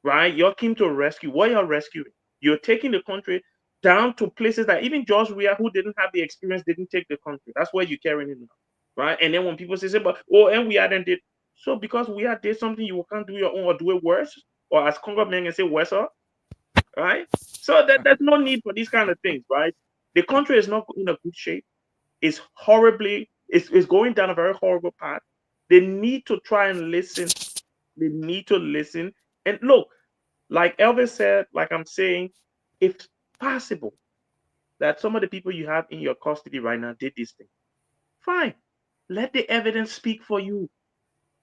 Right? You came to rescue. What you're rescuing? You're taking the country down to places that even George Weah, who didn't have the experience, didn't take the country. That's where you're carrying it now. Right? And then when people say, but oh, and we hadn't did so because we had did something, you can't do your own or do it worse, or as Congo men can say worse, right? So there's no need for these kind of things, right? The country is not in a good shape. It's it's going down a very horrible path. They need to try and listen. They need to listen. And look, like Elvis said, like I'm saying, if possible, that some of the people you have in your custody right now did this thing, fine. Let the evidence speak for you.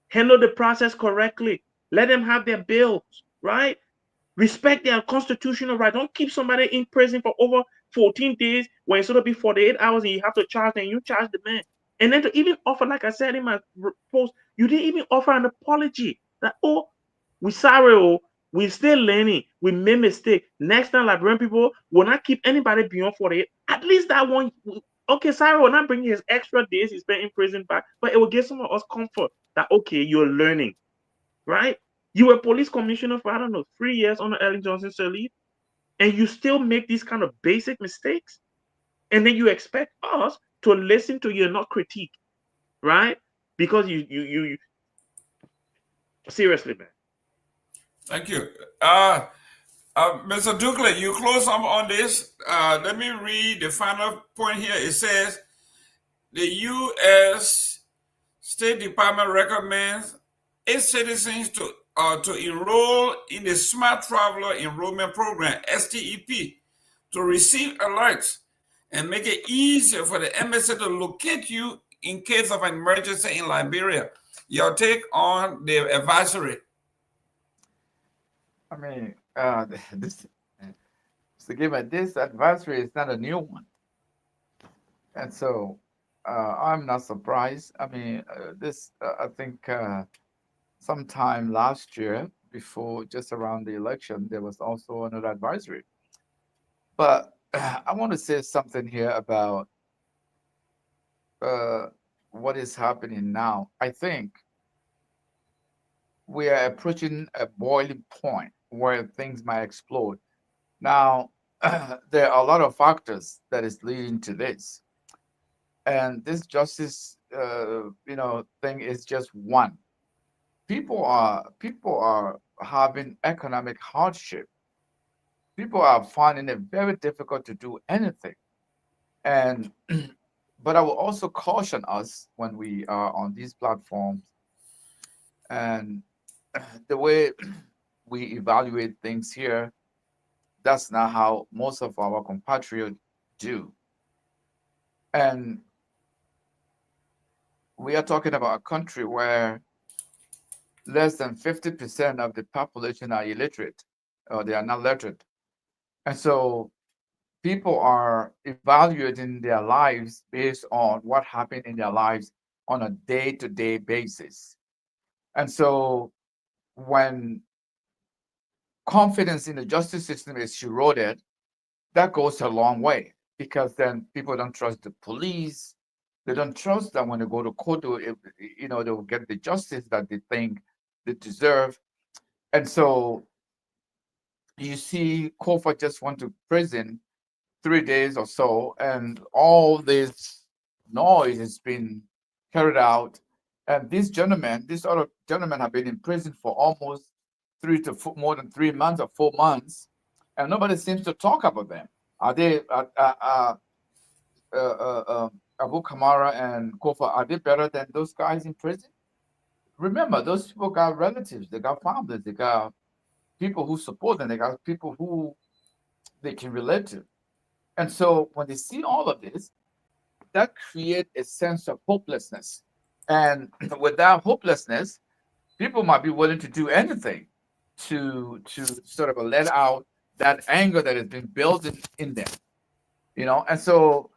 Handle the process correctly. Let them have their bills, right? Respect their constitutional right. Don't keep somebody in prison for over 14 days when it's supposed to be 48 hours and you have to charge them. You charge the man. And then to even offer, like I said in my post, you didn't even offer an apology. That, oh, we sorry, oh, we're still learning. We made mistake. Next time, Liberian people will not keep anybody beyond 48. At least that one. Okay, sorry, will not bring his extra days he spent in prison back, but it will give some of us comfort that, okay, you're learning, right? You were police commissioner for, I don't know, 3 years under Ellen Johnson Sirleaf, and you still make these kind of basic mistakes. And then you expect us to listen to you and not critique, right? Because you seriously, man. Thank you. Mr. Ducler, you close on this. Let me read the final point here. It says, the U.S. State Department recommends its citizens to enroll in the Smart Traveler Enrollment Program, STEP, to receive alerts and make it easier for the embassy to locate you in case of an emergency in Liberia. Your take on the advisory? I mean, this, so given this advisory is not a new one, and so I'm not surprised. I mean, I think sometime last year, before just around the election, there was also another advisory. But I want to say something here about uh, what is happening now. I think we are approaching a boiling point where things might explode. Now, there are a lot of factors that is leading to this, and this justice, thing is just one. People are having economic hardship. People are finding it very difficult to do anything, and but I will also caution us when we are on these platforms and the way we evaluate things here, that's not how most of our compatriots do. And we are talking about a country where less than 50% of the population are illiterate or they are not literate. And so people are evaluating their lives based on what happened in their lives on a day-to-day basis. And so when confidence in the justice system is eroded, that goes a long way because then people don't trust the police. They don't trust that when they go to court, they'll get the justice that they think they deserve. And so you see, Kofa just went to prison 3 days or so, and all this noise has been carried out. And this other gentleman, have been in prison for almost more than 3 months or 4 months, and nobody seems to talk about them. Are they Abu Kamara and Kofa? Are they better than those guys in prison? Remember, those people got relatives, they got families, they got people who support them, they got people who they can relate to. And so when they see all of this, that creates a sense of hopelessness. And with that hopelessness, people might be willing to do anything to sort of let out that anger that has been built in them, And so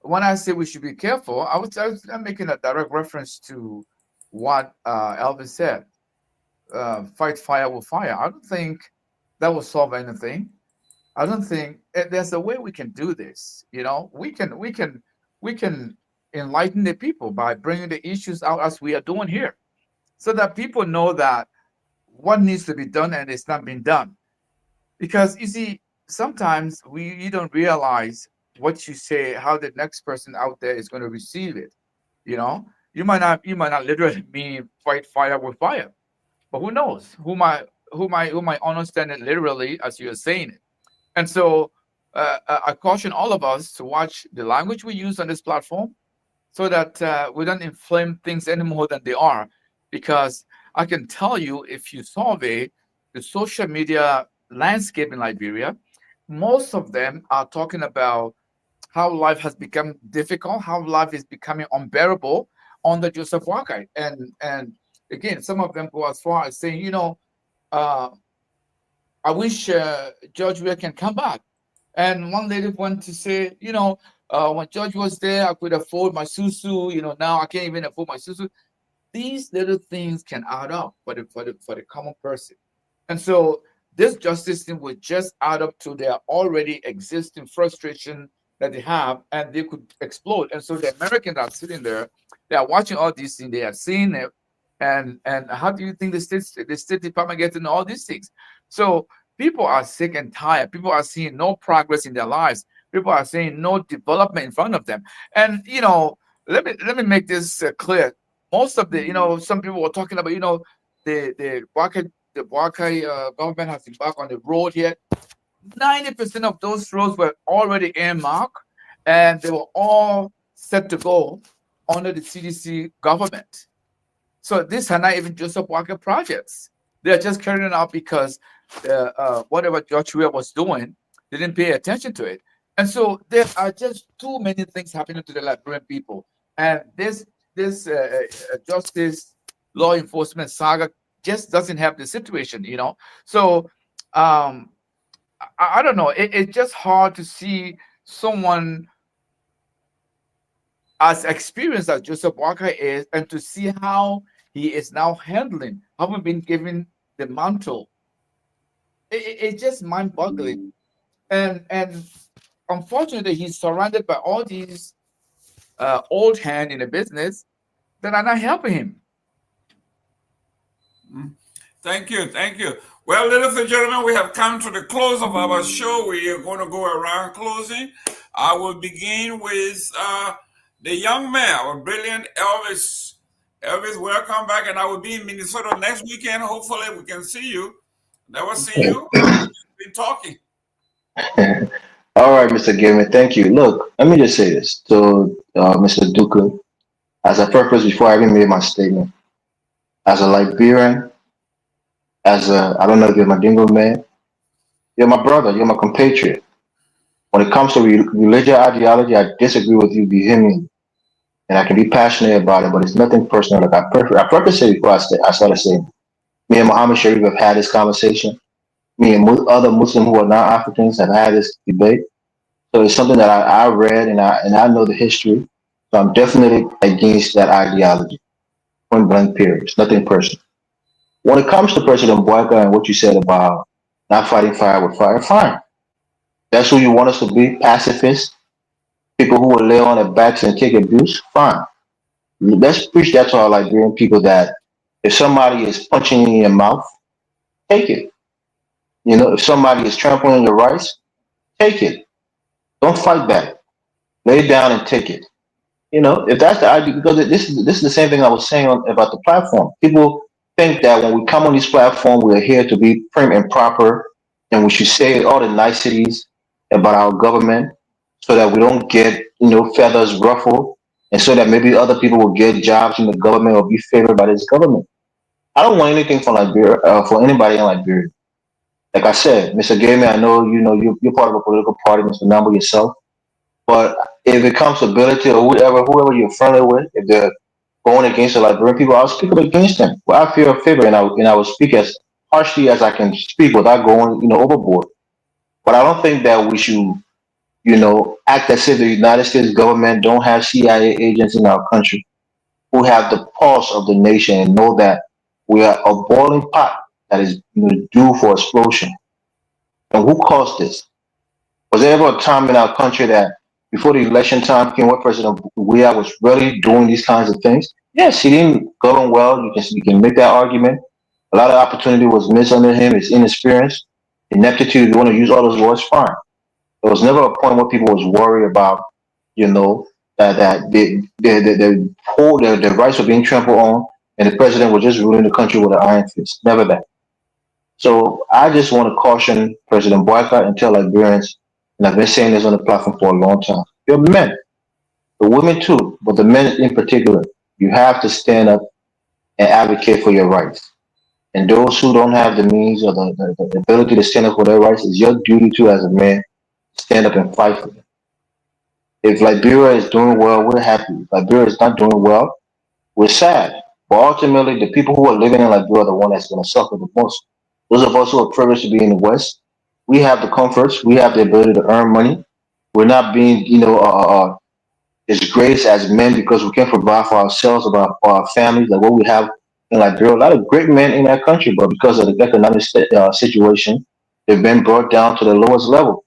when I say we should be careful, I'm making a direct reference to what Elvis said: "Fight fire with fire." I don't think that will solve anything. I don't think there's a way we can do this. We can enlighten the people by bringing the issues out as we are doing here, so that people know that what needs to be done and it's not being done. Because you see, sometimes you don't realize what you say, how the next person out there is going to receive it. You know, you might not literally mean fight fire with fire, but who knows? Who might understand it literally as you're saying it. And so I caution all of us to watch the language we use on this platform so that we don't inflame things any more than they are. Because I can tell you, if you survey the social media landscape in Liberia, most of them are talking about how life has become difficult, how life is becoming unbearable under Joseph Wakai. And again, some of them go as far as saying, uh, I wish George Weah can come back. And one lady went to say, when George was there, I could afford my susu. Now I can't even afford my susu. These little things can add up for the common person. And so this justice system would just add up to their already existing frustration that they have, and they could explode. And so the Americans are sitting there, they are watching all these things, they are seeing it, and how do you think the State Department gets into all these things? So people are sick and tired. People are seeing no progress in their lives. People are seeing no development in front of them. And let me make this clear. Most of some people were talking about the Wakai government has embarked on the road here. 90% of those roads were already earmarked, and they were all set to go under the CDC government. So these are not even Joseph Walker projects. They are just carrying it out because whatever George Weah was doing They didn't pay attention to it. And so there are just too many things happening to the Liberian people. And this justice law enforcement saga just doesn't help the situation, you know. So um, I don't know. It's just hard to see someone as experienced as Joseph Walker is, and to see how he is now handling, having been given the mantle. It's just mind-boggling. And unfortunately, he's surrounded by all these old hand in the business that are not helping him. Thank you, thank you. Well, ladies and gentlemen, we have come to the close of our show. We are going to go around closing. I will begin with the young man, our brilliant Elvis. Elvis, welcome back, and I will be in Minnesota next weekend. Hopefully, we can see you. Never see you. We've been talking. All right, Mr. Gilman, thank you. Look, let me just say this to Mr. Duca as a purpose before I even made my statement. As a Liberian, as a, I don't know if you're my dingo man, you're my brother, you're my compatriot. When it comes to religious ideology, I disagree with you vehemently, and I can be passionate about it, but it's nothing personal. Like I purposely before I started saying, me and Muhammad Sharif have had this conversation. Me and other Muslims who are not Africans have had this debate. So it's something that I read and I know the history. So I'm definitely against that ideology. Point blank period. It's nothing personal. When it comes to President Boyka and what you said about not fighting fire with fire, fine. That's who you want us to be, pacifists, people who will lay on their backs and take abuse, fine. Let's preach that to our Liberian people that if somebody is punching you in your mouth, take it. You know, if somebody is trampling your rights, take it. Don't fight back. Lay it down and take it. You know, if that's the idea, because this is the same thing I was saying about the platform. People think that when we come on this platform, we're here to be prim and proper, and we should say all the niceties about our government, so that we don't get feathers ruffled, and so that maybe other people will get jobs in the government or be favored by this government. I don't want anything from Liberia for anybody in Liberia. Like I said, Mr. Gayman, I know you're part of a political party, Mr. Number yourself. But if it comes to ability or whoever you're friendly with, if they're going against the Liberian people, I'll speak up against them. Well, I fear a favor, and I will speak as harshly as I can speak without going, overboard. But I don't think that we should, act as if the United States government don't have CIA agents in our country who have the pulse of the nation and know that we are a boiling pot that is due for explosion. And who caused this? Was there ever a time in our country that before the election time came, what President Weah was really doing these kinds of things? Yes, he didn't govern well. You can make that argument. A lot of opportunity was missed under him. His inexperience, ineptitude. If you want to use all those words, fine. There was never a point where people was worried about, that their rights were being trampled on, and the president was just ruling the country with an iron fist. Never that. So I just want to caution President Boycott and tell Liberians, and I've been saying this on the platform for a long time. You're men, the women too, but the men in particular. You have to stand up and advocate for your rights. And those who don't have the means or the ability to stand up for their rights, it's your duty to, as a man, stand up and fight for them. If Liberia is doing well, we're happy. If Liberia is not doing well, we're sad. But ultimately, the people who are living in Liberia are the one that's going to suffer the most. Those of us who are privileged to be in the West, we have the comforts, we have the ability to earn money. We're not being, disgraced as men because we can't provide for ourselves, for our families, like what we have in Liberia. A lot of great men in that country, but because of the economic situation, they've been brought down to the lowest level.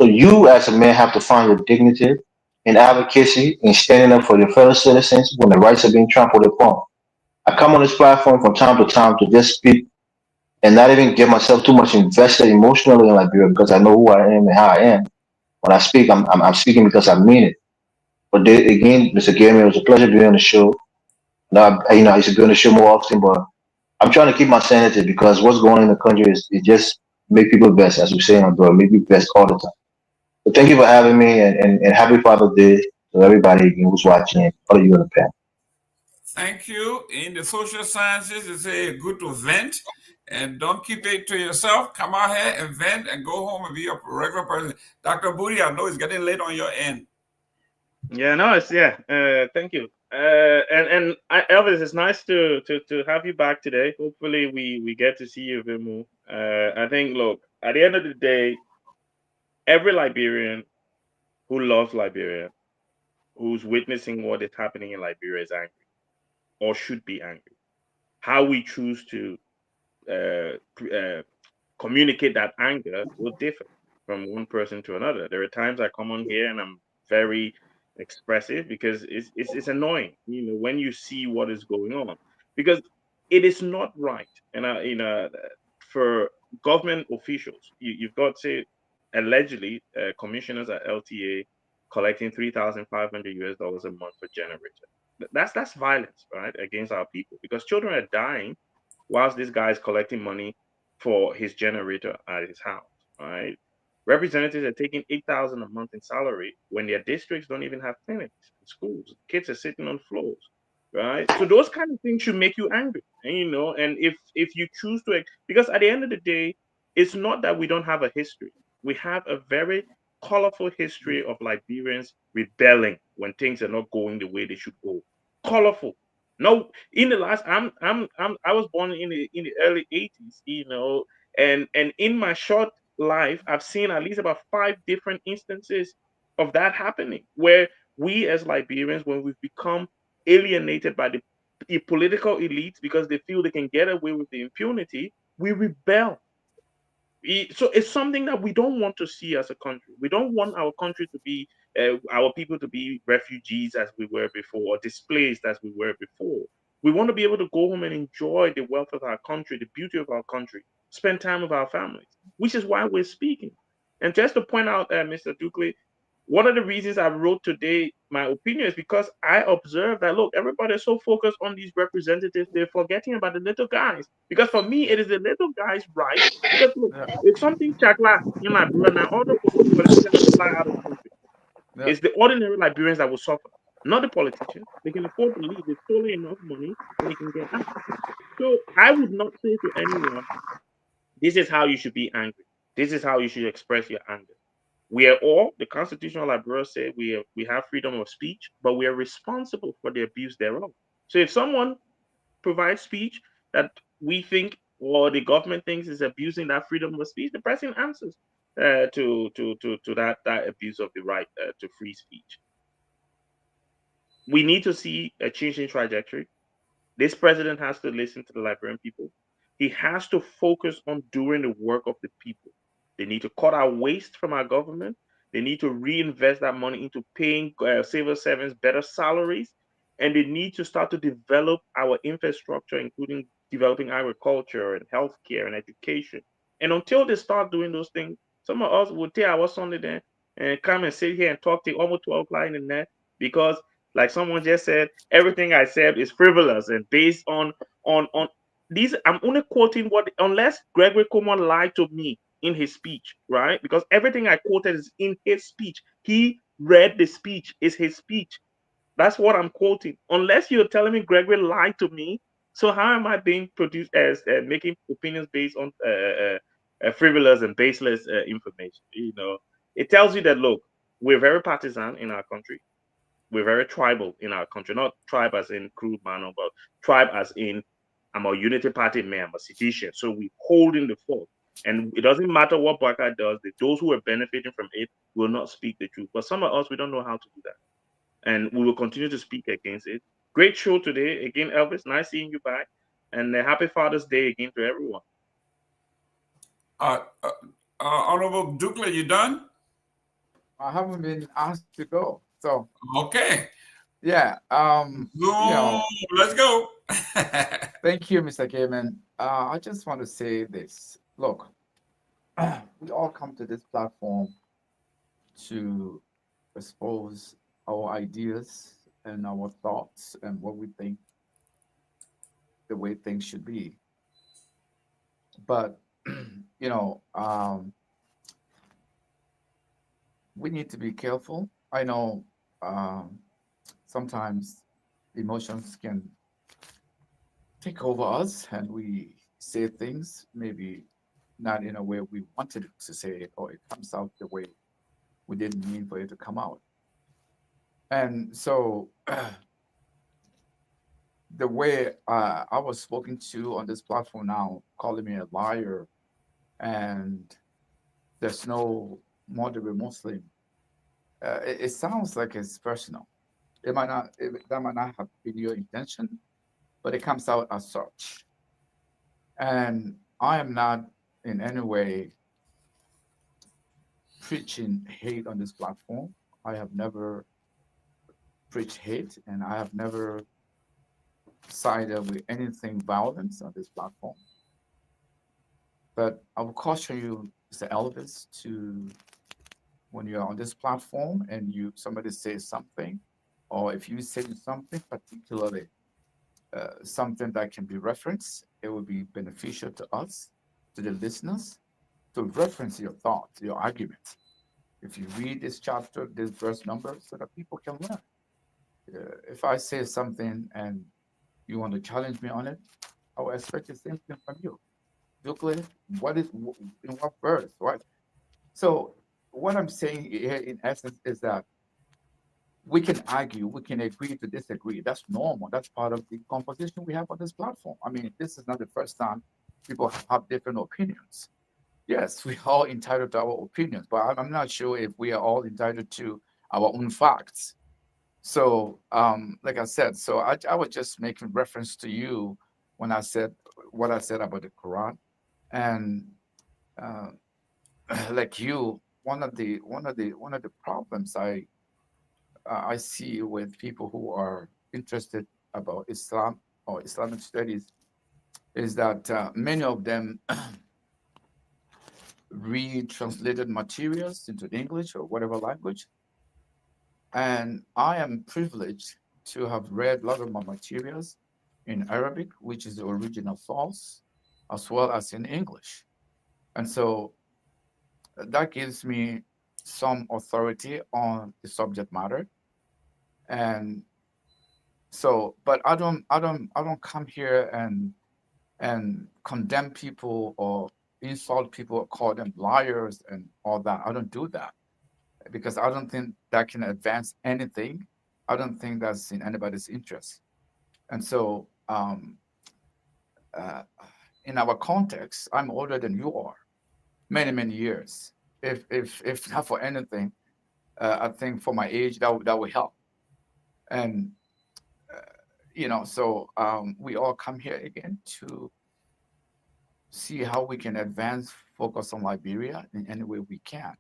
So you, as a man, have to find your dignity in advocacy and standing up for your fellow citizens when the rights are being trampled upon. I come on this platform from time to time to just speak and not even get myself too much invested emotionally in Liberia because I know who I am and how I am. When I speak, I'm speaking because I mean it. But again, Mr. Gary, it was a pleasure being on the show. Now, I used to be on the show more often, but I'm trying to keep my sanity because what's going on in the country is it just make people best, as we say on the make people best all the time. So thank you for having me, and happy Father's Day to everybody again who's watching and all of you on the panel. Thank you. In the social sciences, they say good to vent And don't keep it to yourself. Come out here and vent and go home and be a regular person. Dr. Booty, I know it's getting late on your end. Yeah, no, it's yeah. Thank you. Elvis, it's nice to have you back today. Hopefully, we get to see you a bit more. I think, look, at the end of the day, every Liberian who loves Liberia, who's witnessing what is happening in Liberia, is angry or should be angry. How we choose to communicate that anger will differ from one person to another. There are times I come on here and I'm very expressive because it's annoying, when you see what is going on, because it is not right. And for government officials, you've got, say, allegedly commissioners at LTA collecting $3,500 a month for generator. That's violence, right, against our people, because children are dying whilst this guy is collecting money for his generator at his house, right? Representatives are taking 8,000 a month in salary when their districts don't even have clinics and schools. Kids are sitting on floors, right? So those kind of things should make you angry, and if you choose to, because at the end of the day, it's not that we don't have a history. We have a very colorful history of Liberians rebelling when things are not going the way they should go. Colorful. No, in the last, I was born in the early 80s, and in my short life, I've seen at least about 5 different instances of that happening, where we as Liberians, when we've become alienated by the political elites because they feel they can get away with the impunity, we rebel. So it's something that we don't want to see as a country. We don't want our country to be, our people to be refugees as we were before, or displaced as we were before. We want to be able to go home and enjoy the wealth of our country, the beauty of our country, spend time with our families, which is why we're speaking. And just to point out, Mr. Dukley, one of the reasons I wrote today my opinion is because I observed that, look, everybody is so focused on these representatives, they're forgetting about the little guys. Because for me, it is the little guys' right. Because look, Yeah, if something chakla in Liberia now, all the politicians will fly out of the country. yeah. It's the ordinary Liberians that will suffer, not the politicians. They can afford to leave. They've stolen enough money and they can get out. So I would not say to anyone, this is how you should be angry. This is how you should express your anger. We are all, the constitutional Liberia said, we have freedom of speech, but we are responsible for the abuse thereof. So if someone provides speech that we think or the government thinks is abusing that freedom of speech, the person answers to that abuse of the right to free speech. We need to see a change in trajectory. This president has to listen to the Liberian people. He has to focus on doing the work of the people. They need to cut our waste from our government. They need to reinvest that money into paying civil servants better salaries. And they need to start to develop our infrastructure, including developing agriculture and healthcare and education. And until they start doing those things, some of us will take our Sunday then and come and sit here and talk till almost 12 o'clock in the night because, like someone just said, everything I said is frivolous and based on these. I'm only quoting what, unless Gregory Coleman lied to me in his speech, right? Because everything I quoted is in his speech. He read the speech, is his speech. That's what I'm quoting. Unless you're telling me Gregory lied to me, so how am I being produced as making opinions based on frivolous and baseless information? It tells you that, look, we're very partisan in our country. We're very tribal in our country, not tribe as in crude manner, but tribe as in I'm a unity party man, I'm a sedition. So we hold in the fort. And it doesn't matter what Baka does, those who are benefiting from it will not speak the truth. But some of us, we don't know how to do that. And we will continue to speak against it. Great show today. Again, Elvis, nice seeing you back. And happy Father's Day again to everyone. Uh, uh, Honorable Dukley, you done? I haven't been asked to go. So Okay. yeah, Let's go. thank you, Mr. Gaiman. I just want to say this. Look, we all come to this platform to expose our ideas and our thoughts and what we think the way things should be. But you know, we need to be careful. I know sometimes emotions can take over us and we say things maybe not in a way we wanted to say it, or it comes out the way we didn't mean for it to come out. And so the way I was spoken to on this platform now, calling me a liar, and there's no moderate Muslim, it sounds like it's personal. That might not have been your intention, but it comes out as such. And I am not in any way preaching hate on this platform. I have never preached hate, and I have never sided with anything violence on this platform. But I will caution you, Mr. Elvis, to when you're on this platform and somebody says something, or if you say something particularly something that can be referenced, it would be beneficial to us, to the listeners, to reference your thoughts, your arguments. If you read this chapter, this verse number, so that people can learn. If I say something and you want to challenge me on it, I will expect the same thing from you. Euclid, in what verse? What? So what I'm saying here in essence is that we can argue, we can agree to disagree. That's normal. That's part of the composition we have on this platform. I mean, this is not the first time people have different opinions. Yes, we are all entitled to our opinions, but I'm not sure if we are all entitled to our own facts. So, like I said, so I was just making reference to you when I said what I said about the Quran, and uh, like you, one of the problems I see with people who are interested about Islam or Islamic studies is that many of them read translated materials into English or whatever language. And I am privileged to have read a lot of my materials in Arabic, which is the original source, as well as in English. And so that gives me some authority on the subject matter. And so, but I don't come here and condemn people or insult people or call them liars and all that. I don't do that because I don't think that can advance anything. I don't think that's in anybody's interest. And so, uh, in our context, I'm older than you are, many many years. If not for anything, I think for my age that would help. And uh, so we all come here again to see how we can advance, focus on Liberia in any way we can.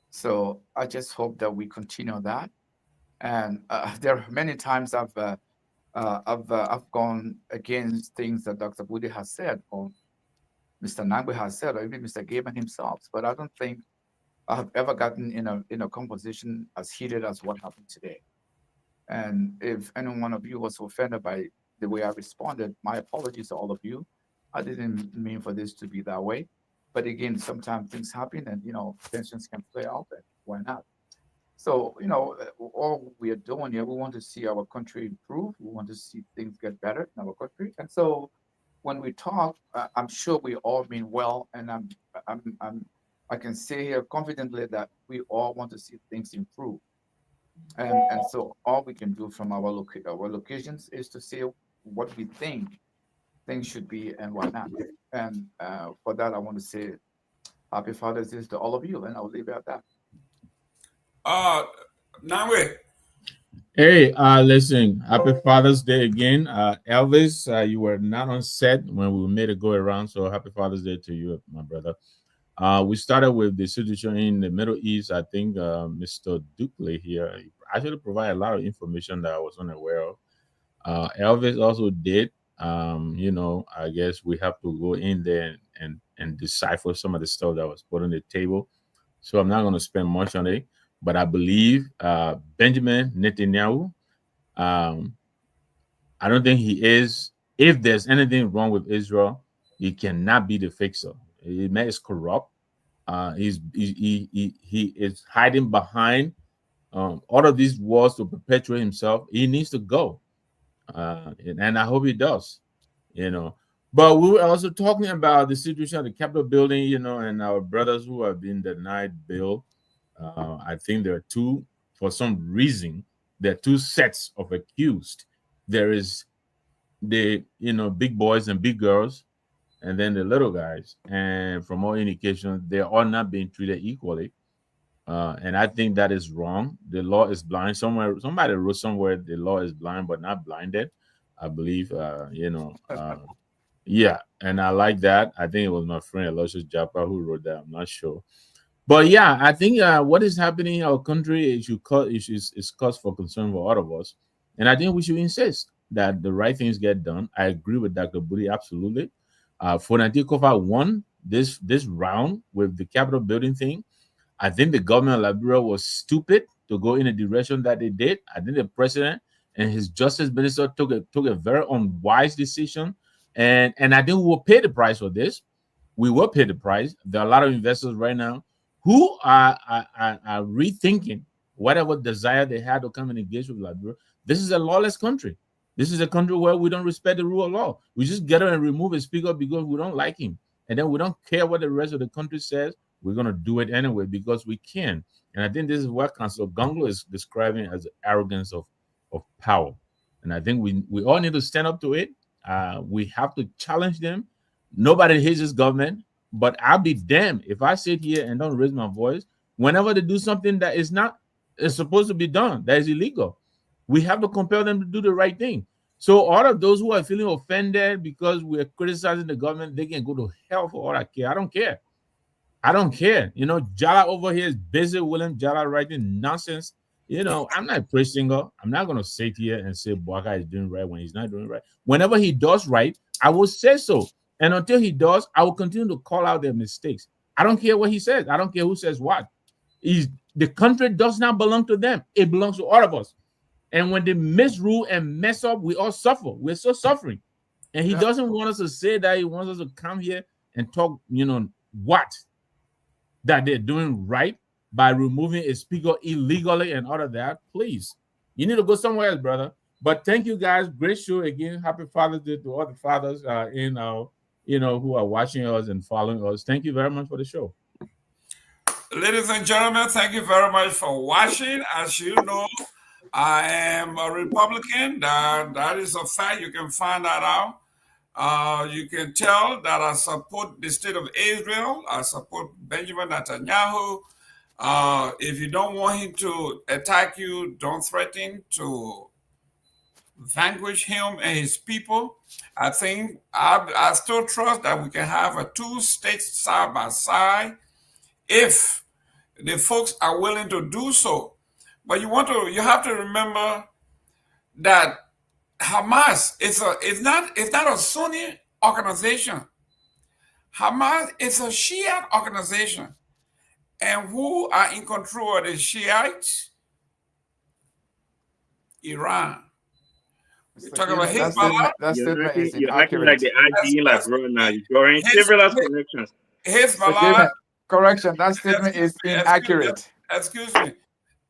So I just hope that we continue that. And there are many times I've gone against things that Dr. Budi has said, or Mr. Nangwe has said, or even Mr. Gaiman himself. But I don't think I have ever gotten in a composition as heated as what happened today. And if any one of you was offended by the way I responded, my apologies to all of you. I didn't mean for this to be that way. But again, sometimes things happen and, tensions can play out, and why not? So, all we are doing here, we want to see our country improve. We want to see things get better in our country. And so when we talk, I'm sure we all mean well. And I can say here confidently that we all want to see things improve. And so all we can do from our locations is to say what we think things should be and why not. And for that, I want to say Happy Father's Day to all of you, and I'll leave it at that. Nangwe, Hey, listen, happy Father's Day again. Elvis, you were not on set when we made it go around, so happy Father's Day to you, my brother. We started with the situation in the Middle East. I think Mr. Dukley here actually provided a lot of information that I was unaware of. Elvis also did. I guess we have to go in there and decipher some of the stuff that was put on the table. So I'm not going to spend much on it, but I believe Benjamin Netanyahu. Um, I don't think he is. If there's anything wrong with Israel, he cannot be the fixer. He is corrupt. He is hiding behind all of these wars to perpetuate himself. He needs to go, and I hope he does. You know, But we were also talking about the situation at the Capitol building, and our brothers who have been denied bail. I think there are two, for some reason, there are two sets of accused. There is the big boys and big girls, and then the little guys. And from all indications, they are all not being treated equally. And I think that is wrong. The law is blind. Somebody wrote somewhere the law is blind but not blinded. I believe, yeah, and I like that. I think it was my friend Aloysius Japa who wrote that. I'm not sure. But yeah, I think what is happening in our country is cause for concern for all of us. And I think we should insist that the right things get done. I agree with Dr. Budi absolutely. Fonatikofa won this round with the Capitol building thing. I think the government of Liberia was stupid to go in the direction that they did. I think the president and his justice minister took a very unwise decision. And I think we will pay the price for this. We will pay the price. There are a lot of investors right now who are rethinking whatever desire they had to come and engage with Liberia. This is a lawless country. This is a country where we don't respect the rule of law. We just get her and remove a speaker because we don't like him. And then we don't care what the rest of the country says. We're going to do it anyway because we can. And I think this is what Councilor Gonglo is describing as the arrogance of power. And I think we all need to stand up to it. We have to challenge them. Nobody hates this government, but I'll be damned if I sit here and don't raise my voice whenever they do something that is supposed to be done, that is illegal. We have to compel them to do the right thing. So all of those who are feeling offended because we're criticizing the government, they can go to hell for all I care. I don't care. I don't care. Jala over here is busy, William Jala writing nonsense. I'm not a praise singer. I'm not going to sit here and say Bwaka is doing right when he's not doing right. Whenever he does right, I will say so. And until he does, I will continue to call out their mistakes. I don't care what he says. I don't care who says what. The country does not belong to them. It belongs to all of us. And when they misrule and mess up, we all suffer. We're so suffering. And he doesn't want us to say that. He wants us to come here and talk, what? That they're doing right by removing a speaker illegally and all of that. Please, you need to go somewhere else, brother. But thank you guys. Great show again. Happy Father's Day to all the fathers who are watching us and following us. Thank you very much for the show. Ladies and gentlemen, thank you very much for watching. As you know, I am a Republican. That is a fact. You can find that out. You can tell that I support the state of Israel. I support Benjamin Netanyahu. If you don't want him to attack you, don't threaten to vanquish him and his people. I think I still trust that we can have a two states side by side if the folks are willing to do so. But you have to remember that Hamas is not a Sunni organization. Hamas is a Shiite organization. And who are in control of the Shiites? Iran. We're talking about Hezbollah. That statement is you're acting like the ID like bro now. You're in several connections. Hezbollah. Correction, that statement is inaccurate. Excuse me.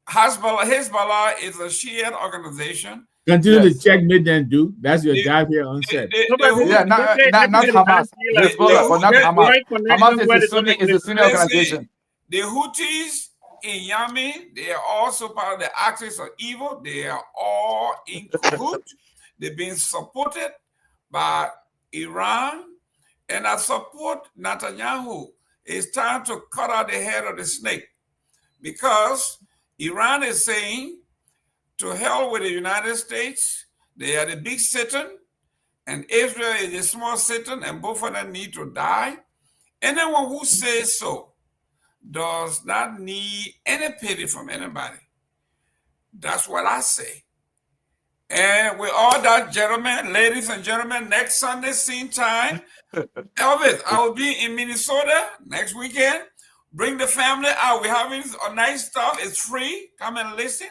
Hezbollah is a Shiite organization. Continue to checkmate then, dude. That's your job here on set. Not Hamas. Hezbollah, but not Hamas. Hamas is a Sunni organization. The Houthis in Yemen, they are also part of the axis of evil. They are all in cahoots. They've been supported by Iran. And I support Netanyahu. It's time to cut out the head of the snake because Iran is saying to hell with the United States. They are the big Satan and Israel is the small Satan, and both of them need to die. Anyone who says so does not need any pity from anybody. That's what I say. And with all that, gentlemen, ladies and gentlemen, next Sunday, same time, Elvis, I will be in Minnesota next weekend. Bring the family out. We're having a nice stuff. It's free. Come and listen.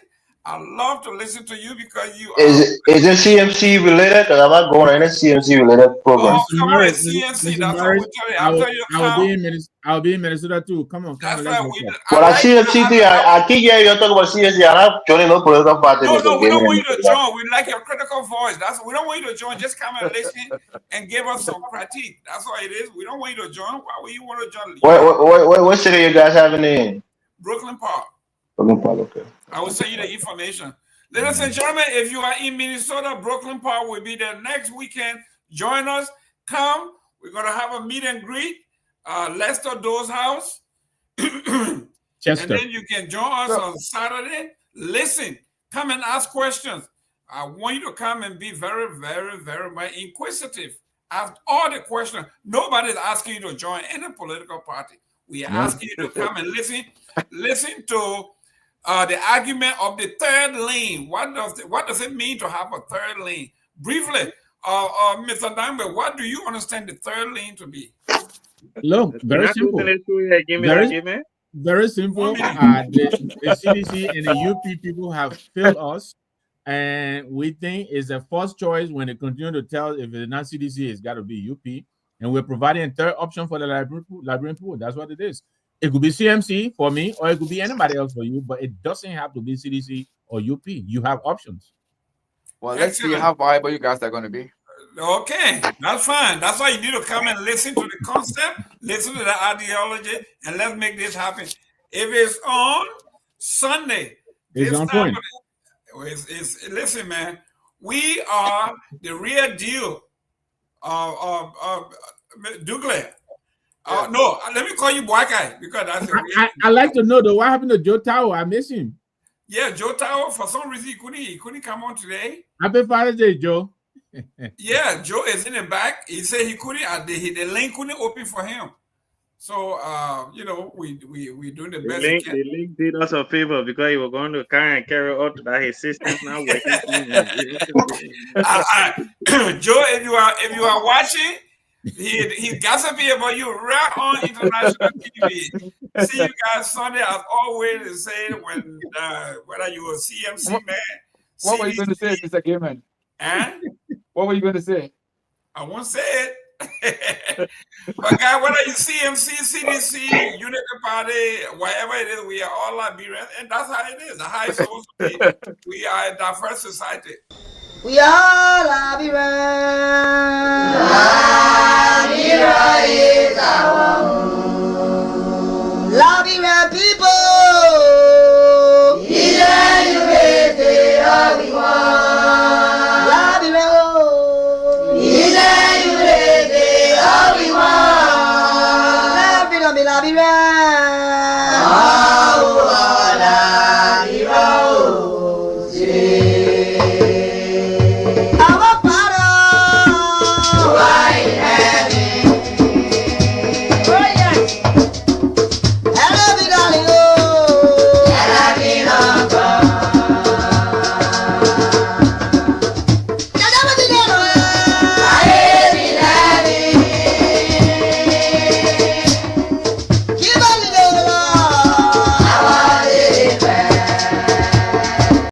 I love to listen to you because you Is are. it CMC related? Because I'm not going to any CMC related program. Oh, Mr. come on, Murray, it's CNC. Mr. That's what Murray, we tell you. I I'm will, telling you to I will be come. in I'll be in Minnesota too. Come on, That's let's right. hook up. But I at like you to CMC, have a I keep hearing you talk about CMC. I'm not joining no political party. No, Mr. we don't want Gaming. you to join. We like your critical voice. We don't want you to join. Just come and listen and give us some critique. That's all it is. We don't want you to join. Why would you want to join? What city you guys having in? Brooklyn Park. Brooklyn Park, okay. I will send you the information. Ladies and gentlemen, if you are in Minnesota, Brooklyn Park will be there next weekend. Join us. Come. We're going to have a meet and greet. Lester Doe's house. And then you can join us on Saturday. Listen, come and ask questions. I want you to come and be very, very, very much inquisitive. Ask all the questions. Nobody's asking you to join any political party. We are asking you to come and listen to the argument of the third lane. What does it mean to have a third lane? Briefly, Mr. Dimber, what do you understand the third lane to be? Look, very simple. Very simple. The CDC and the UP people have failed us, and we think it's the first choice when they continue to tell if it's not CDC, it's got to be UP, and we're providing a third option for the Liberian people. That's what it is. It could be CMC for me, or it could be anybody else for you, but it doesn't have to be CDC or UP. You have options. Well, let's see how viable you guys are going to be. Okay, that's fine. That's why you need to come and listen to the concept, listen to the ideology, and let's make this happen. If it's on Sunday, it's on point. Listen, man, we are the real deal of Douglas. No, let me call you White Guy because that's I like to know though what happened to Joe Tower. I miss him. Yeah, Joe Tower, for some reason he couldn't come on today. Happy Father's Day, Joe. Yeah, Joe is in the back. He said he couldn't. The link couldn't open for him. So we doing the best. The link did us a favor because he was going to carry out that his system's not working. Joe, if you are watching, he's gossiping about you right on international TV. See you guys Sunday as always. Say when whether you a CMC man. What were you going to say, Mr. Gaiman? And what were you going to say? I won't say it. But guys, whether you CMC, CDC, Unity Party, whatever it is, we are all Liberians, and that's how it is. That's how it's supposed to be. We are a diverse society. We are Liberians. Liberia is our home.